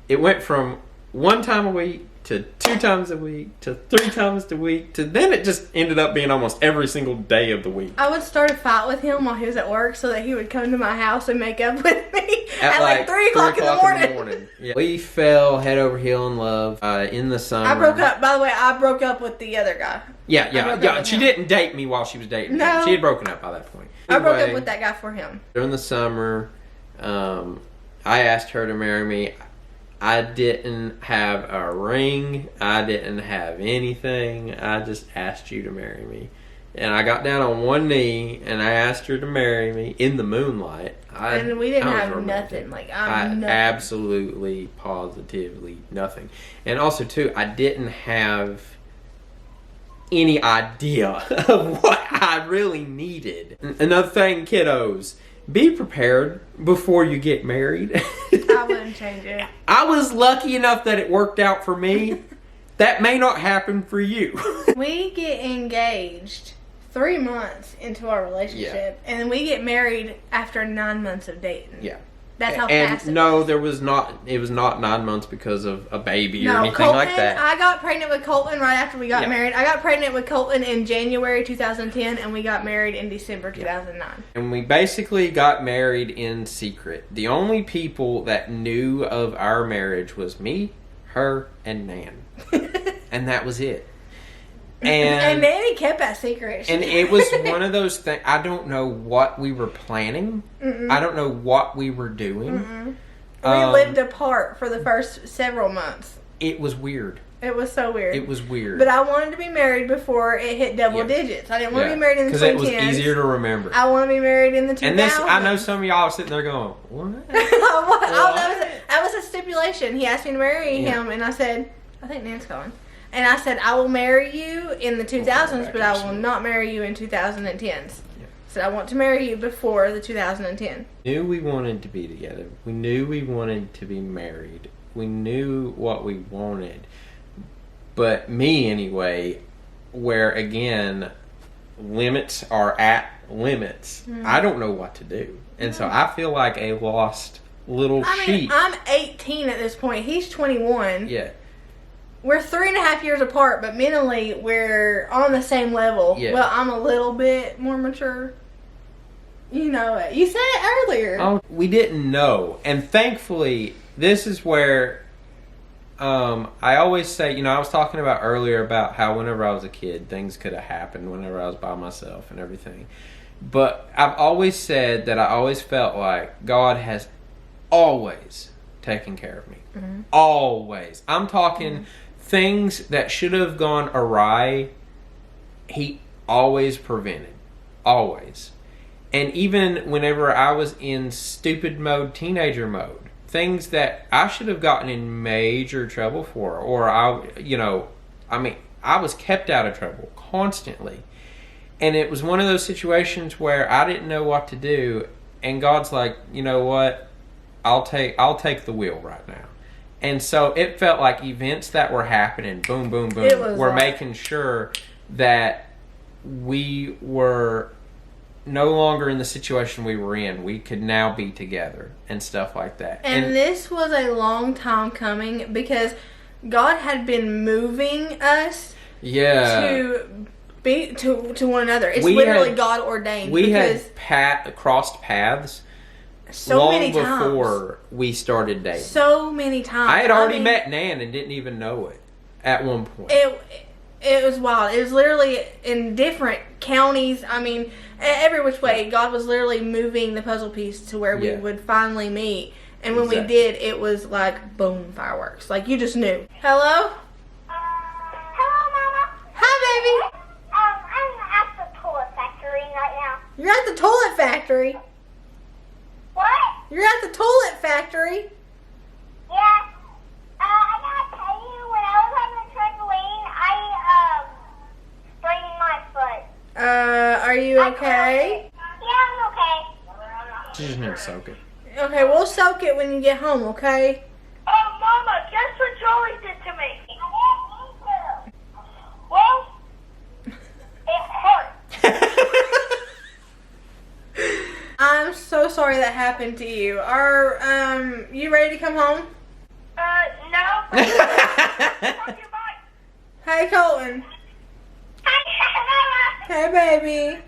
It went from 1 time a week to 2 times a week to 3 times a week to then it just ended up being almost every single day of the week. I would start a fight with him while he was at work so that he would come to my house and make up with me at like 3 o'clock in the morning. Yeah. We fell head over heel in love in the summer. I broke up. By the way, I broke up with the other guy. Yeah. She didn't date me while she was dating me. She had broken up by that point. I broke up with that guy for him. During the summer, I asked her to marry me. I didn't have a ring. I didn't have anything. I just asked you to marry me. And I got down on one knee and I asked her to marry me in the moonlight. And we didn't have nothing. Nothing. Absolutely, positively nothing. And also, too, I didn't have any idea of what I really needed. Another thing, kiddos. Be prepared before you get married. I wouldn't change it. I was lucky enough that it worked out for me. That may not happen for you. We get engaged 3 months into our relationship, and then we get married after 9 months of dating. Yeah. That's how fast it was. It was not 9 months because of a baby or anything like that. I got pregnant with Colton right after we got married. I got pregnant with Colton in January 2010, and we got married in December 2009. And we basically got married in secret. The only people that knew of our marriage was me, her, and Nan. And that was it. And Nanny kept that secret. And it was one of those things. I don't know what we were planning. I don't know what we were doing. We lived apart for the first several months. It was weird. It was so weird. It was weird. But I wanted to be married before it hit double digits. I didn't want to be married in the 2010s. Because it was easier to remember. I want to be married in the 2000s. And this, I know some of y'all are sitting there going, what? That was a stipulation. He asked me to marry him, and I said, I think Nan's calling. And I said, I will marry you in the 2000s, but I will not marry you in 2010s. Yeah. So I want to marry you before the 2010. We knew we wanted to be together. We knew we wanted to be married. We knew what we wanted. But me, anyway, where, again, limits are at limits, I don't know what to do. And so I feel like a lost little sheep. I'm 18 at this point. He's 21. Yeah. We're 3.5 years apart, but mentally we're on the same level. Yeah. Well, I'm a little bit more mature. You know it. You said it earlier. Oh, we didn't know. And thankfully, this is where I always say, you know, I was talking about earlier about how whenever I was a kid, things could have happened whenever I was by myself and everything. But I've always said that I always felt like God has always taken care of me. Mm-hmm. Always. I'm talking things that should have gone awry, He always prevented. Always. And even whenever I was in stupid mode, teenager mode, things that I should have gotten in major trouble for, or I was kept out of trouble constantly. And it was one of those situations where I didn't know what to do, and God's like, you know what? I'll take the wheel right now. And so it felt like events that were happening, boom, boom, boom, were making sure that we were no longer in the situation we were in. We could now be together and stuff like that. And this was a long time coming because God had been moving us to be to one another. It's literally God ordained. We had crossed paths so many times before we started dating. So many times. I had already met Nan and didn't even know it at one point. It was wild. It was literally in different counties. I mean, every which way, God was literally moving the puzzle piece to where we would finally meet. And when we did, it was like, boom, fireworks. Like, you just knew. Hello? Hello, Mama. Hi, baby. I'm at the toilet factory right now. You're at the toilet factory? What? You're at the toilet factory? Yeah. I gotta tell you, when I was on the trampoline, I sprained my foot. Are you okay? Yeah, I'm okay. You just need to soak it. Okay, we'll soak it when you get home, okay? Oh, Mama, guess what Jolie did to me? I didn't mean to. Well, it hurt. I'm so sorry that happened to you. Are you ready to come home? No. Hey, Colton. Hi, Mama. Hey, baby.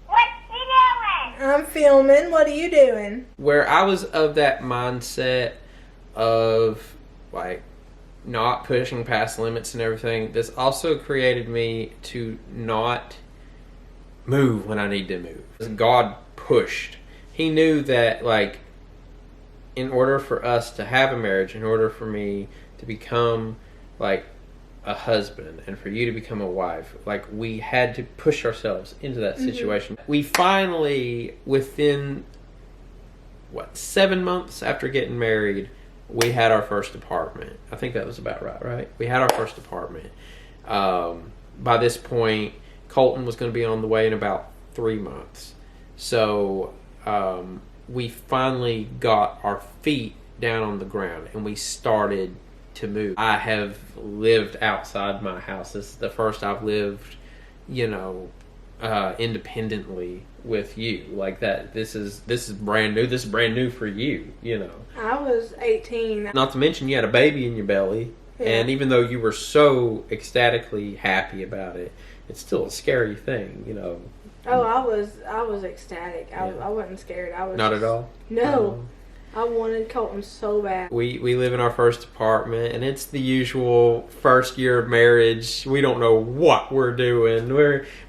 What you doing? I'm filming. What are you doing? Where I was of that mindset of, like, not pushing past limits and everything, this also created me to not move when I need to move. God pushed. He knew that, like, in order for us to have a marriage, in order for me to become, like, a husband and for you to become a wife, like, we had to push ourselves into that situation. We finally, within 7 months after getting married, we had our first apartment. I think that was about right? We had our first apartment. By this point, Colton was going to be on the way in about 3 months. So we finally got our feet down on the ground and we started to move. I have lived outside my house. This is the first I've lived, independently with you like that. This is brand new. This is brand new for you. I was 18. Not to mention you had a baby in your belly, and even though you were so ecstatically happy about it, it's still a scary thing. Oh, I was ecstatic. I wasn't scared. I was not at all. No. I wanted Colton so bad. We live in our first apartment, and it's the usual first year of marriage. We don't know what we're doing.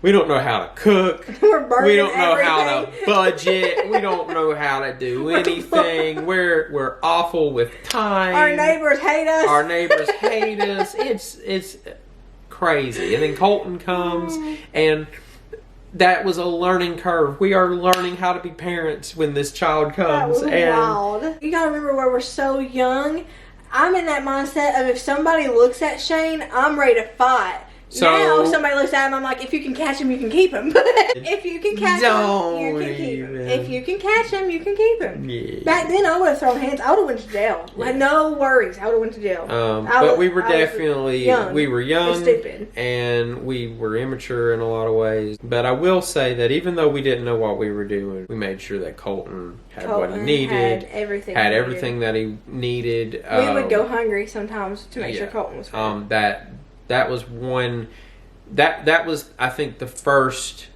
We don't know how to cook. We're burning We don't know everything. how to budget. We don't know how to do anything. We're awful with time. Our neighbors hate us. Our neighbors hate us. It's crazy. And then Colton comes, and that was a learning curve. We are learning how to be parents when this child comes. That was wild. You gotta remember, where we're so young, I'm in that mindset of, if somebody looks at Shane, I'm ready to fight. So, now, if somebody looks at him, I'm like, if you can catch him, you can keep him. If you can catch him, you can keep him. If you can catch him, you can keep him. Yeah. Back then, I would have thrown hands. I would have went to jail. Yeah. Like, no worries. I would have went to jail. But we were definitely young. we were young, and stupid, and we were immature in a lot of ways. But I will say that even though we didn't know what we were doing, we made sure that Colton had what he needed, had everything, that he needed. We would go hungry sometimes to make sure Colton was fine. That was one. That was, I think, the first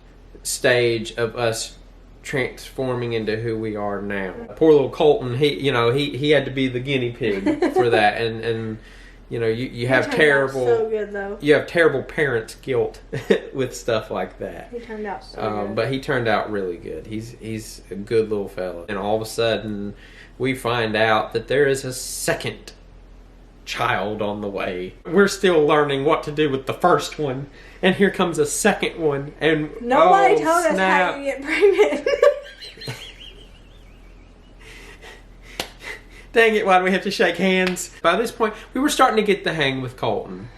stage of us transforming into who we are now. Poor little Colton, he had to be the guinea pig for that, and you have terrible, so good, though. You have terrible parents' guilt with stuff like that. He turned out so good. But he turned out really good. He's a good little fella, and all of a sudden we find out that there is a second child on the way. We're still learning what to do with the first one, and here comes a second one, and nobody told us how you get pregnant. Dang it, why do we have to shake hands? By this point, we were starting to get the hang with Colton,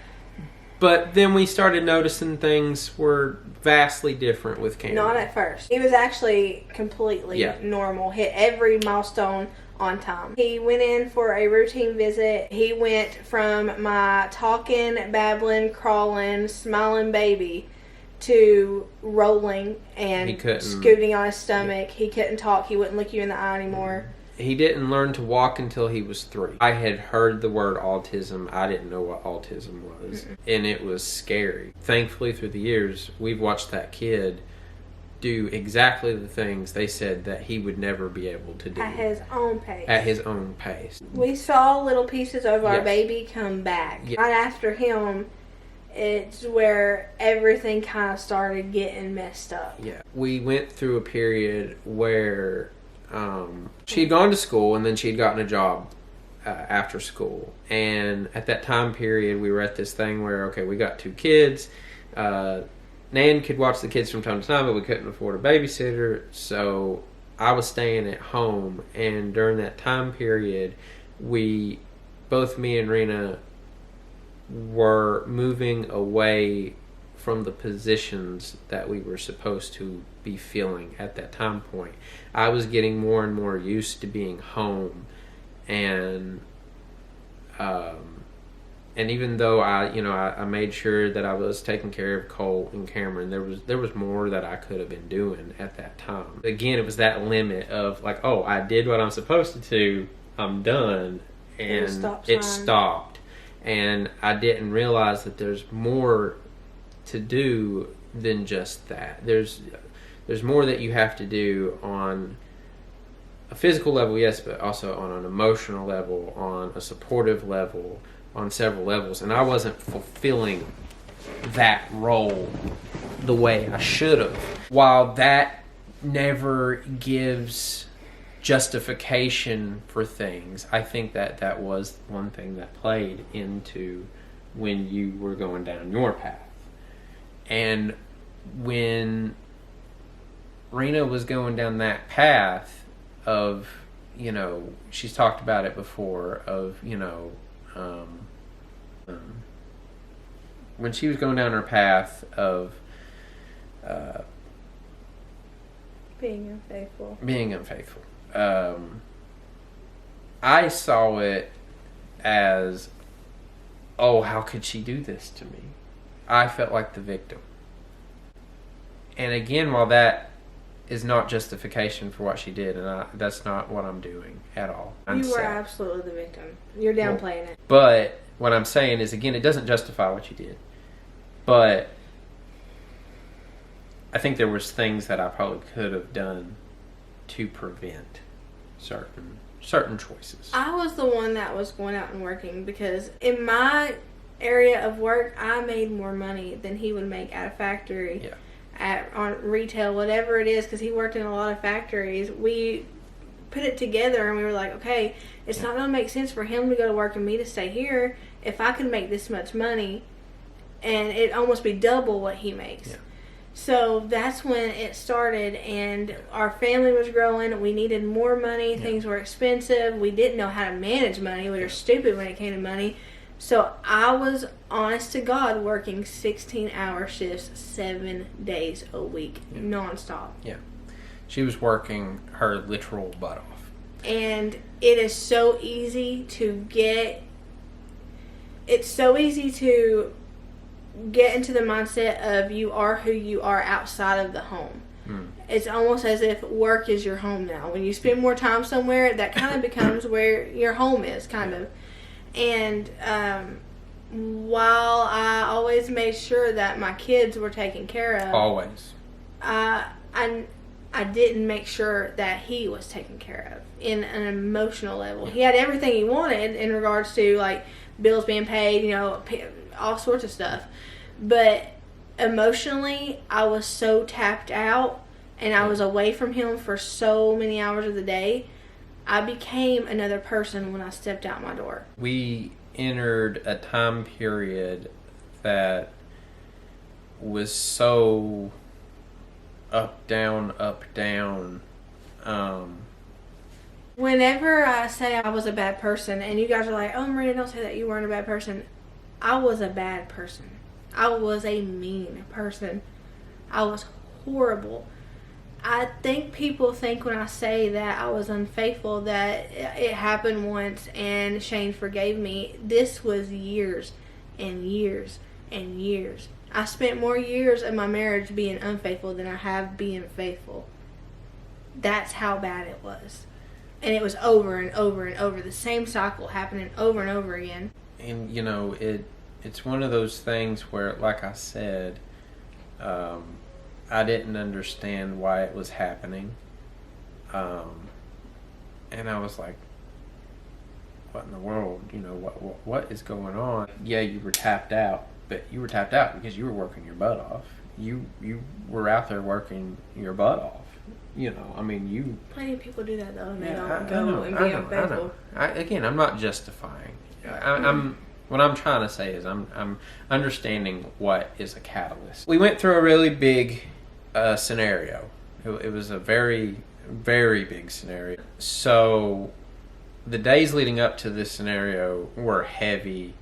but then we started noticing things were vastly different with Cameron. Not at first. He was actually completely normal, hit every milestone on time. He went in for a routine visit. He went from my talking, babbling, crawling, smiling baby to rolling and scooting on his stomach. He couldn't talk. He wouldn't look you in the eye anymore. He didn't learn to walk until he was 3. I had heard the word autism. I didn't know what autism was. And it was scary. Thankfully, through the years, we've watched that kid do exactly the things they said that he would never be able to do. At his own pace. At his own pace. We saw little pieces of our baby come back. Yes. Right after him, it's where everything kind of started getting messed up. Yeah. We went through a period where she had gone to school, and then she had gotten a job after school. And at that time period, we were at this thing where, okay, we got 2 kids. Nan could watch the kids from time to time, but we couldn't afford a babysitter, so I was staying at home. And during that time period, both me and Rena were moving away from the positions that we were supposed to be filling at that time point. I was getting more and more used to being home, and even though I made sure that I was taking care of Cole and Cameron, there was more that I could have been doing at that time. Again, it was that limit of like, oh, I did what I'm supposed to do, I'm done, and it stopped. And I didn't realize that there's more to do than just that. There's more that you have to do on a physical level, yes, but also on an emotional level, on a supportive level, on several levels. And I wasn't fulfilling that role the way I should have. While that never gives justification for things, I think that was one thing that played into when you were going down your path. And when Rena was going down that path of, she's talked about it before, of, when she was going down her path of being unfaithful. I saw it as, oh, how could she do this to me? I felt like the victim. And again, while that is not justification for what she did, and that's not what I'm doing at all. You were absolutely the victim. You're downplaying it. But what I'm saying is, again, it doesn't justify what you did. But I think there was things that I probably could have done to prevent certain choices. I was the one that was going out and working because in my area of work, I made more money than he would make at a factory, on retail, whatever it is, because he worked in a lot of factories. We put it together and we were like, okay, it's not going to make sense for him to go to work and me to stay here if I could make this much money, and it'd almost be double what he makes. Yeah. So that's when it started, and our family was growing. We needed more money. Things were expensive. We didn't know how to manage money. We were stupid when it came to money. So I was, honest to God, working 16-hour shifts 7 days a week, nonstop. Yeah. She was working her literal butt off. And it is so easy to get... It's so easy to get into the mindset of you are who you are outside of the home. It's almost as if work is your home now. When you spend more time somewhere, that kind of becomes where your home is, kind of. And while I always made sure that my kids were taken care of, Always. I didn't make sure that he was taken care of in an emotional level. He had everything he wanted in regards to, like, bills being paid, you know, all sorts of stuff. But emotionally, I was so tapped out, and I was away from him for so many hours of the day. I became another person when I stepped out my door. We entered a time period that was so up, down, up, down. Whenever I say I was a bad person, and you guys are like, oh, Merina, don't say that you weren't a bad person. I was a bad person. I was a mean person. I was horrible. I think people think when I say that I was unfaithful that it happened once and Shane forgave me. This was years and years and years. I spent more years of my marriage being unfaithful than I have being faithful. That's how bad it was. And it was over and over and over. The same cycle happening over and over again. And, you know, it's one of those things where, like I said, I didn't understand why it was happening. And I was like, what in the world? You know, what is going on? Yeah, you were tapped out, but you were tapped out because you were working your butt off. You were out there working your butt off. You know, I mean, you... Plenty of people do that, though, and they don't go and be unfaithful. Again, I'm not justifying. What I'm trying to say is I'm understanding what is a catalyst. We went through a really big scenario. It was a very, very big scenario. So the days leading up to this scenario were heavy.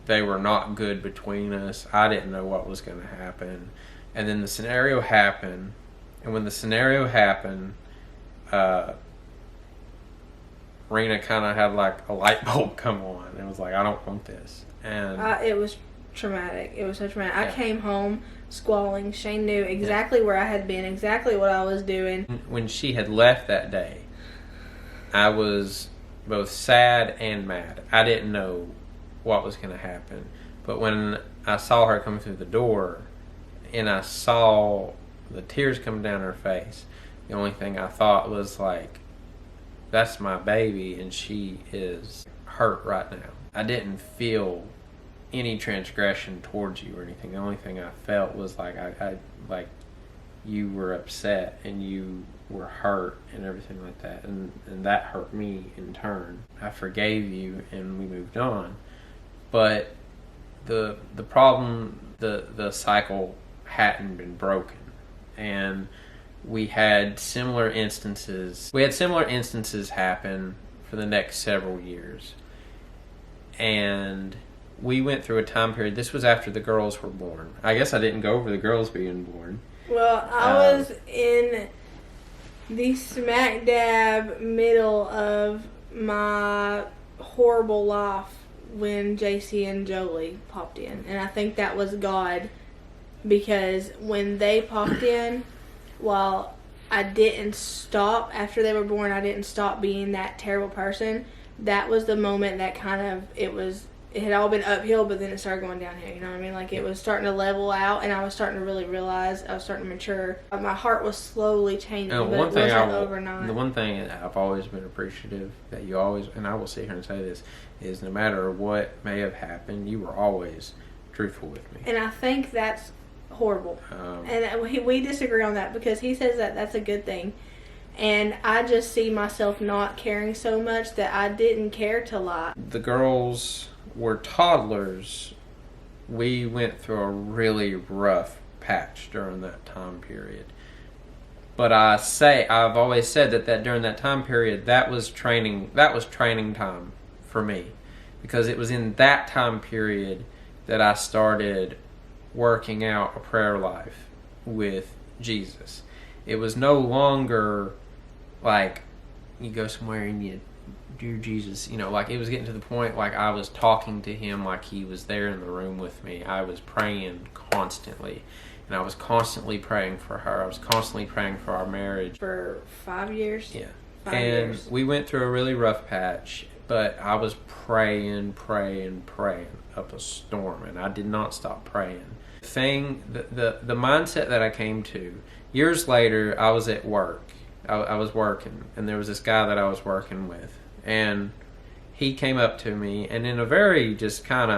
They were not good between us. I didn't know what was going to happen. And then the scenario happened. And when the scenario happened, Rena kind of had like a light bulb come on and was like, I don't want this. And it was traumatic. It was so traumatic. I came home squalling. Shane knew exactly where I had been, exactly what I was doing. When she had left that day, I was both sad and mad. I didn't know what was going to happen. But when I saw her come through the door and I saw the tears come down her face, the only thing I thought was like, that's my baby and she is hurt right now. I didn't feel any transgression towards you or anything. The only thing I felt was like I like you were upset and you were hurt and everything like that, and that hurt me in turn. I forgave you and we moved on. But the problem, the cycle hadn't been broken, and we had similar instances happen for the next several years. And we went through a time period. This was after the girls were born. I guess I didn't go over the girls being born. Well, I was in the smack dab middle of my horrible life when JC and Jolie popped in. And I think that was God, because when they popped in, while I didn't stop after they were born, I didn't stop being that terrible person. That was the moment that kind of, it was it had all been uphill, but then it started going downhill. You know what I mean? Like it was starting to level out, and I was starting to really realize I was starting to mature. My heart was slowly changing, but it wasn't overnight. The one thing that I've always been appreciative that you always, and I will sit here and say this, is no matter what may have happened, you were always truthful with me. And I think that's horrible. And we disagree on that, because he says that that's a good thing. And I just see myself not caring so much that I didn't care to lie. The girls were toddlers. We went through a really rough patch during that time period. But I've always said that during that time period, that was training time for me. Because it was in that time period that I started working out a prayer life with Jesus. It was no longer like you go somewhere and you do Jesus, like it was getting to the point like I was talking to him like he was there in the room with me. I was praying constantly, and I was constantly praying for her. I was constantly praying for our marriage. For 5 years? Yeah. 5 and years. We went through a really rough patch, but I was praying up a storm, and I did not stop praying. The mindset that I came to, years later, I was at work. I was working, and there was this guy that I was working with, and he came up to me, and in a very just kind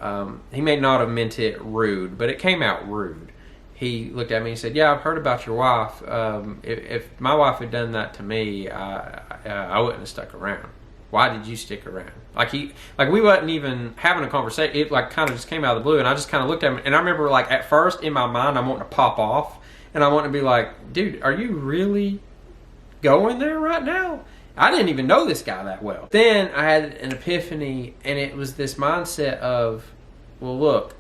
of, he may not have meant it rude, but it came out rude. He looked at me and said, "Yeah, I've heard about your wife. If my wife had done that to me, I wouldn't have stuck around. Why did you stick around?" Like we wasn't even having a conversation. It like kind of just came out of the blue, and I just kind of looked at him, and I remember like at first in my mind I'm wanting to pop off, and I want to be like, "Dude, are you really going there right now?" I didn't even know this guy that well. Then I had an epiphany, and it was this mindset of, well, look,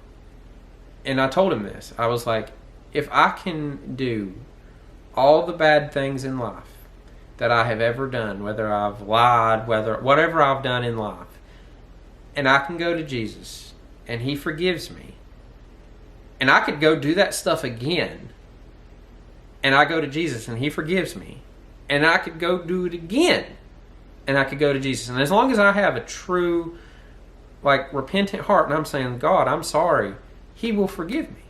and I told him this. I was like, if I can do all the bad things in life that I have ever done, whether I've lied, whatever I've done in life, and I can go to Jesus and he forgives me, and I could go do that stuff again, and I go to Jesus and he forgives me, and I could go do it again, and I could go to Jesus, and as long as I have a true repentant heart, and I'm saying, "God, I'm sorry," he will forgive me.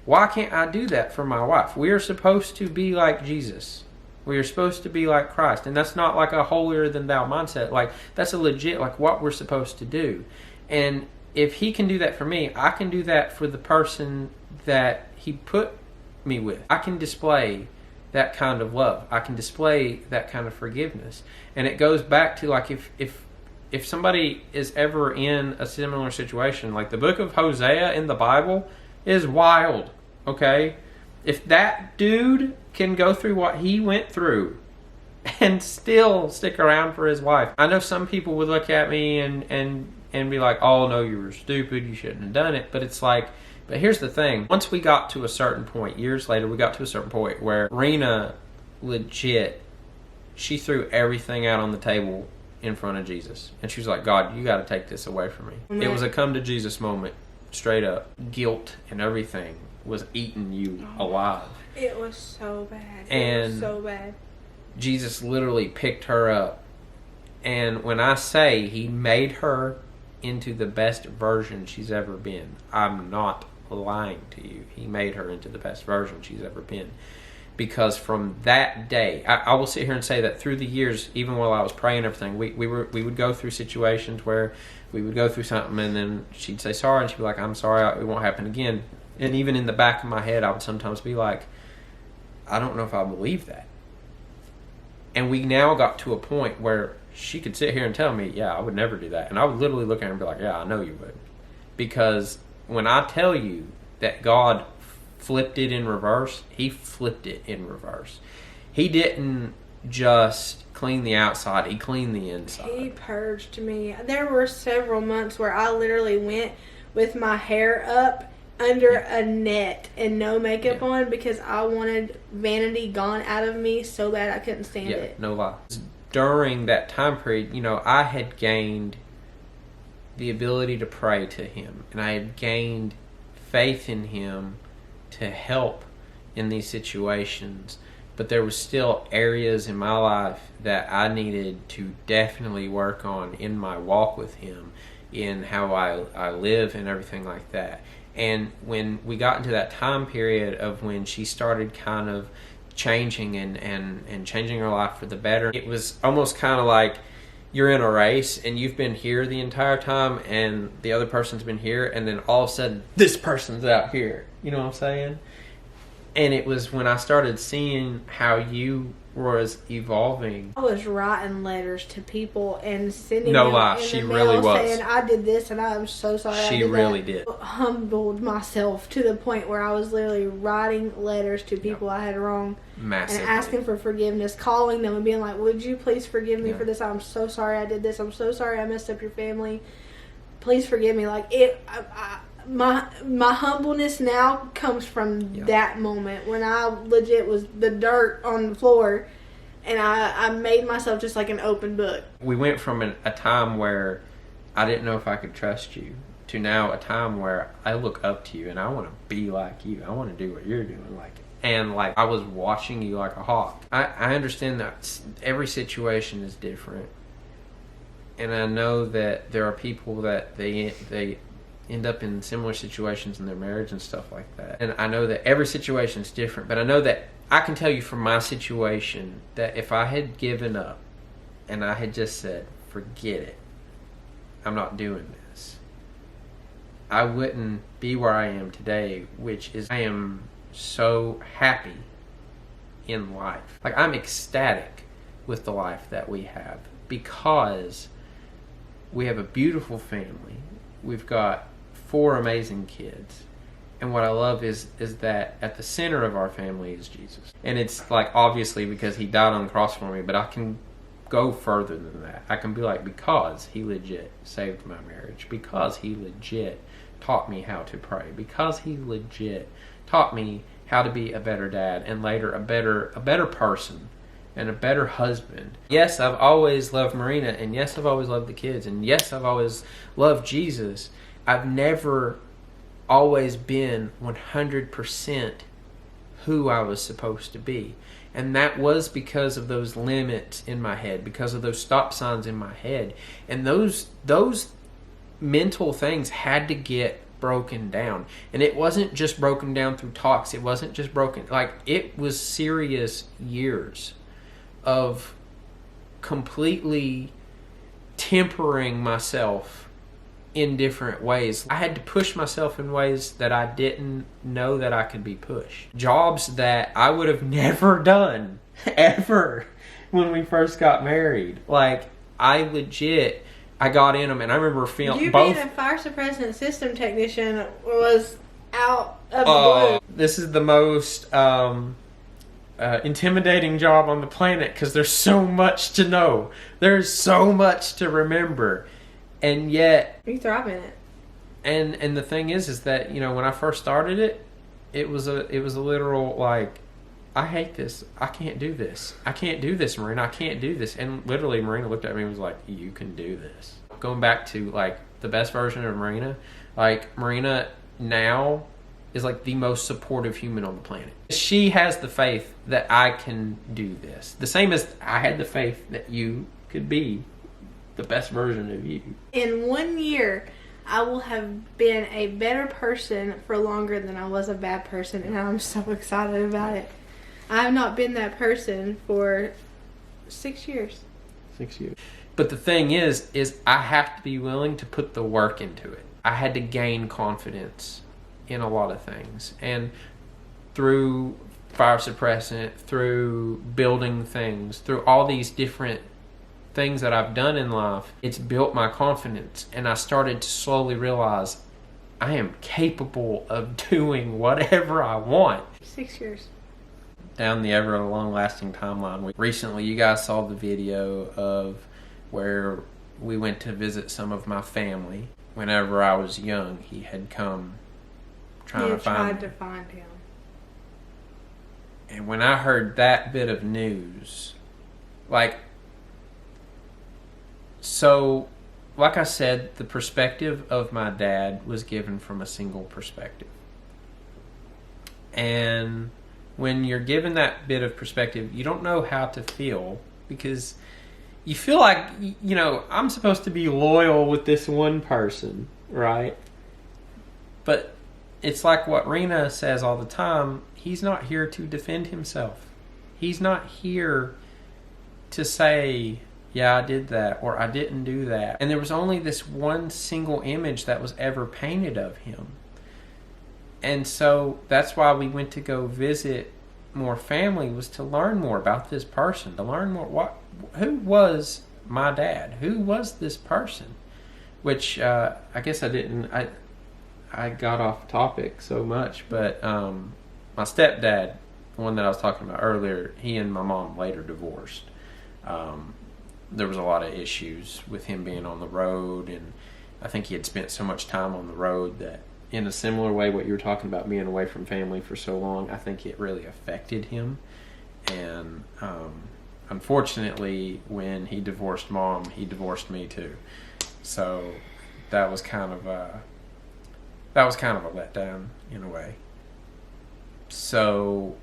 Why can't I do that for my wife? We are supposed to be like Jesus. We are supposed to be like Christ. And that's not like a holier than thou mindset. Like that's a legit what we're supposed to do. And if he can do that for me, I can do that for the person that he put me with. I can display that kind of love. I can display that kind of forgiveness. And it goes back to if somebody is ever in a similar situation, like the book of Hosea in the Bible is wild. Okay? If that dude can go through what he went through and still stick around for his wife. I know some people would look at me and be like, "Oh no, you were stupid, you shouldn't have done it." But it's like, but here's the thing. Once we got to a certain point, years later, we got to a certain point where Merina legit, she threw everything out on the table in front of Jesus. And she was like, "God, you got to take this away from me." Mm-hmm. It was a come to Jesus moment, straight up. Guilt and everything was eating you alive. It was so bad. It was so bad. Jesus literally picked her up. And when I say he made her into the best version she's ever been, I'm not lying to you. He made her into the best version she's ever been. Because from that day, I will sit here and say that through the years, even while I was praying and everything, we would go through situations where we would go through something, and then she'd say sorry, and she'd be like, "I'm sorry, it won't happen again." And even in the back of my head, I would sometimes be like, I don't know if I believe that. And we now got to a point where she could sit here and tell me, "Yeah, I would never do that." And I would literally look at her and be like, "Yeah, I know you would." Because when I tell you that God flipped it in reverse, he flipped it in reverse. He didn't just clean the outside, he cleaned the inside. He purged me. There were several months where I literally went with my hair up under a net and no makeup on because I wanted vanity gone out of me so bad I couldn't stand it. No lie. During that time period, I had gained the ability to pray to him, and I had gained faith in him to help in these situations. But there was still areas in my life that I needed to definitely work on in my walk with him. in how I live and everything like that. And when we got into that time period of when she started kind of changing and changing her life for the better, it was almost kind of like you're in a race and you've been here the entire time and the other person's been here, and then all of a sudden this person's out here. You know what I'm saying? And it was when I started seeing how you was evolving. I was writing letters to people and sending No them lie, in she the really mail was. saying I did this and I'm so sorry. She I did really that. did. Humbled myself to the point where I was literally writing letters to people I had wronged Massively. and asking for forgiveness, calling them and being like, "Would you please forgive me Yeah. for this? I'm so sorry I did this. I'm so sorry I messed up your family. Please forgive me." Like it. My humbleness now comes from that moment when I legit was the dirt on the floor and I made myself just like an open book. We went from a time where I didn't know if I could trust you to now a time where I look up to you and I want to be like you. I want to do what you're doing, and I was watching you like a hawk. I understand that every situation is different, and I know that there are people that they end up in similar situations in their marriage and stuff like that. And I know that every situation is different, but I know that I can tell you from my situation that if I had given up and I had just said, forget it, I'm not doing this, I wouldn't be where I am today, which is I am so happy in life. I'm ecstatic with the life that we have because we have a beautiful family. We've got 4 amazing kids, and what I love is that at the center of our family is Jesus. And it's obviously because he died on the cross for me, but I can go further than that. I can be because he legit saved my marriage, because he legit taught me how to pray, because he legit taught me how to be a better dad and later a better person and a better husband. Yes, I've always loved Merina, and yes, I've always loved the kids, and yes, I've always loved Jesus. I've never always been 100% who I was supposed to be. And that was because of those limits in my head, because of those stop signs in my head. And those mental things had to get broken down. And it wasn't just broken down through talks. It wasn't just broken. It was serious years of completely tempering myself in different ways. I had to push myself in ways that I didn't know that I could be pushed. Jobs that I would have never done ever when we first got married. I got in them, and I remember feeling You both. being a fire suppressant system technician was out of the blue. This is the most intimidating job on the planet because there's so much to know. There's so much to remember. And yet You thrive in it. And the thing is that, when I first started it, it was a literal I hate this. I can't do this. I can't do this, Merina. I can't do this. And literally Merina looked at me and was like, you can do this. Going back to the best version of Merina, Merina now is the most supportive human on the planet. She has the faith that I can do this. The same as I had the faith that you could be the best version of you. In 1 year, I will have been a better person for longer than I was a bad person, and I'm so excited about it. I have not been that person for 6 years. 6 years. But the thing is I have to be willing to put the work into it. I had to gain confidence in a lot of things. And through fire suppressant, through building things, through all these different things that I've done in life, it's built my confidence, and I started to slowly realize I am capable of doing whatever I want. 6 years. Down the ever long-lasting timeline, recently you guys saw the video of where we went to visit some of my family. Whenever I was young, he had come trying to find him. And when I heard that bit of news, so, like I said, the perspective of my dad was given from a single perspective. And when you're given that bit of perspective, you don't know how to feel because, you feel like, you know, I'm supposed to be loyal with this one person, right? But it's like what Rena says all the time. He's not here to defend himself. He's not here to say, yeah, I did that, or I didn't do that. And there was only this one single image that was ever painted of him. And so that's why we went to go visit more family, was to learn more about this person, to learn more. Who was my dad? Who was this person? Which I guess I got off topic so much, but my stepdad, the one that I was talking about earlier, he and my mom later divorced. There was a lot of issues with him being on the road, and I think he had spent so much time on the road that, in a similar way, what you were talking about, being away from family for so long, I think it really affected him. And unfortunately, when he divorced Mom, he divorced me too. So that was kind of a letdown in a way. So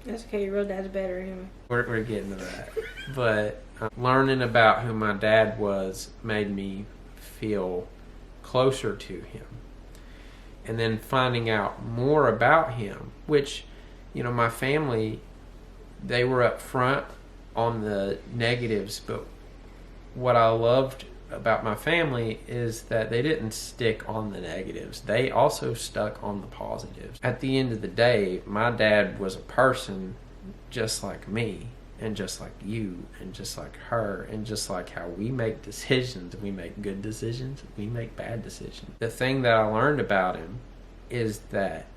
that's okay. Your real dad's better anyway. We're getting to that, but learning about who my dad was made me feel closer to him. And then finding out more about him, which, you know, my family, they were up front on the negatives, but what I loved about my family is that they didn't stick on the negatives. They also stuck on the positives. At the end of the day, my dad was a person just like me, and just like you, and just like her, and just like how we make decisions. We make good decisions, we make bad decisions. The thing that I learned about him is that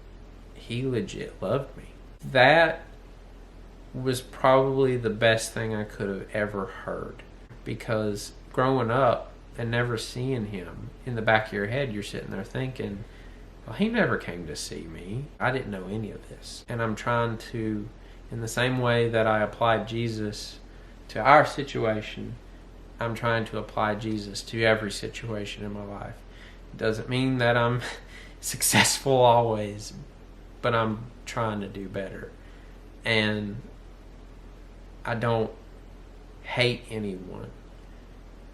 he legit loved me. That was probably the best thing I could have ever heard, because growing up and never seeing him, in the back of your head you're sitting there thinking, well, he never came to see me. I didn't know any of this. And I'm trying to, in the same way that I applied Jesus to our situation, I'm trying to apply Jesus to every situation in my life. It doesn't mean that I'm successful always, but I'm trying to do better. And I don't hate anyone,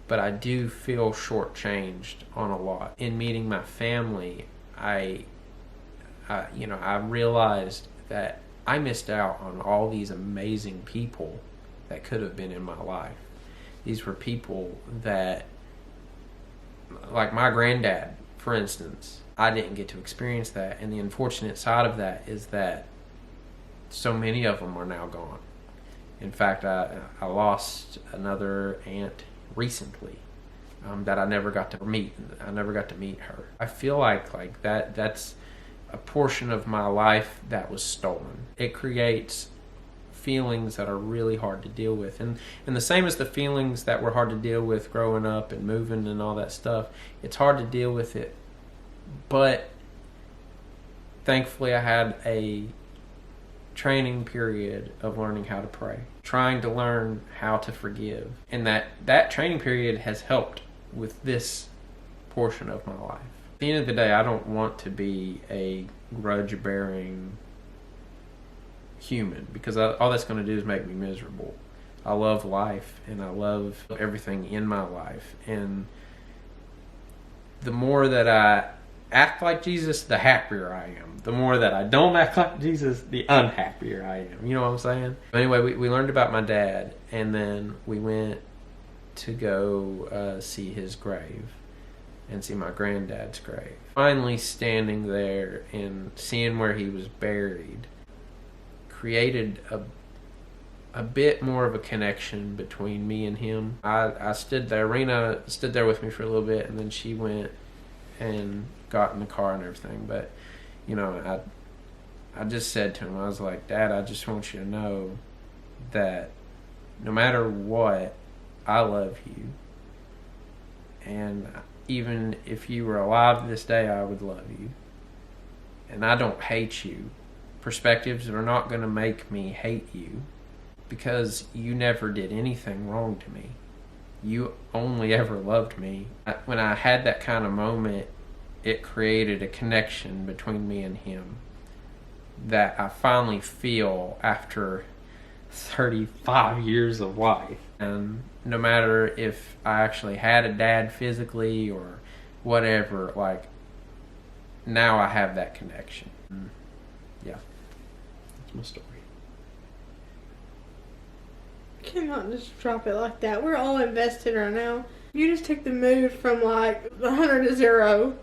but I do feel shortchanged on a lot. In meeting my family, I realized that I missed out on all these amazing people that could have been in my life. These were people that, like my granddad, for instance, I didn't get to experience that. And the unfortunate side of that is that so many of them are now gone. In fact, I lost another aunt recently that I never got to meet. I never got to meet her. I feel like that's a portion of my life that was stolen. It creates feelings that are really hard to deal with. And the same as the feelings that were hard to deal with growing up and moving and all that stuff, it's hard to deal with it. But thankfully I had a training period of learning how to pray, trying to learn how to forgive. And that training period has helped with this portion of my life. At the end of the day, I don't want to be a grudge-bearing human, because all that's going to do is make me miserable. I love life, and I love everything in my life. And the more that I act like Jesus, the happier I am. The more that I don't act like Jesus, the unhappier I am. You know what I'm saying? Anyway, we learned about my dad, and then we went to go see his grave and see my granddad's grave. Finally standing there and seeing where he was buried created a bit more of a connection between me and him. I stood there. Rena stood there with me for a little bit, and then she went and got in the car and everything. But, you know, I just said to him, I was like, Dad, I just want you to know that no matter what, I love you. And even if you were alive this day, I would love you. And I don't hate you. Perspectives are not going to make me hate you, because you never did anything wrong to me. You only ever loved me. When I had that kind of moment, it created a connection between me and him that I finally feel after 35 years of life. And no matter if I actually had a dad physically or whatever, like, now I have that connection. Yeah, that's my story. You cannot just drop it like that. We're all invested right now. You just took the mood from like 100 to 0.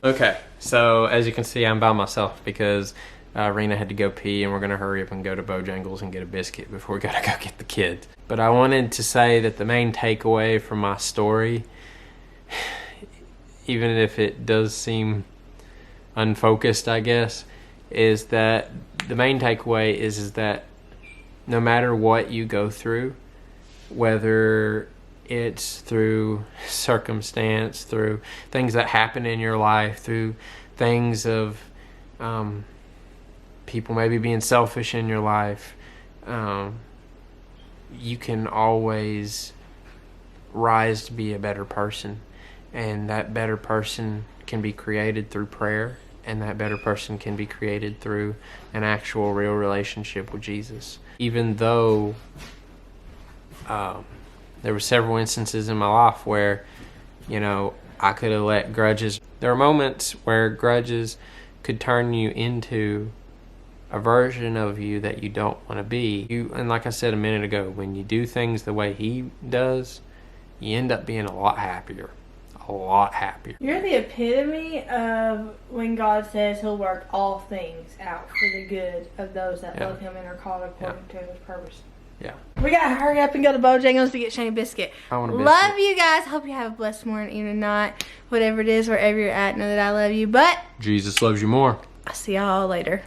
Okay, so as you can see, I'm by myself because Rena had to go pee, and we're going to hurry up and go to Bojangles and get a biscuit before we got to go get the kids. But I wanted to say that the main takeaway from my story, even if it does seem unfocused, I guess, is that the main takeaway is that no matter what you go through, whether it's through circumstance, through things that happen in your life, through things of people maybe being selfish in your life, you can always rise to be a better person. And that better person can be created through prayer, and that better person can be created through an actual real relationship with Jesus. Even though there were several instances in my life where, you know, I could have let grudges. There are moments where grudges could turn you into a version of you that you don't want to be. And like I said a minute ago, when you do things the way he does, you end up being a lot happier. A lot happier. You're the epitome of when God says he'll work all things out for the good of those that love him and are called according to his purpose. Yeah. We gotta hurry up and go to Bojangles to get Shane a biscuit. I want a biscuit. Love you guys. Hope you have a blessed morning, even not. Whatever it is, wherever you're at, know that I love you. But Jesus loves you more. I'll see y'all later.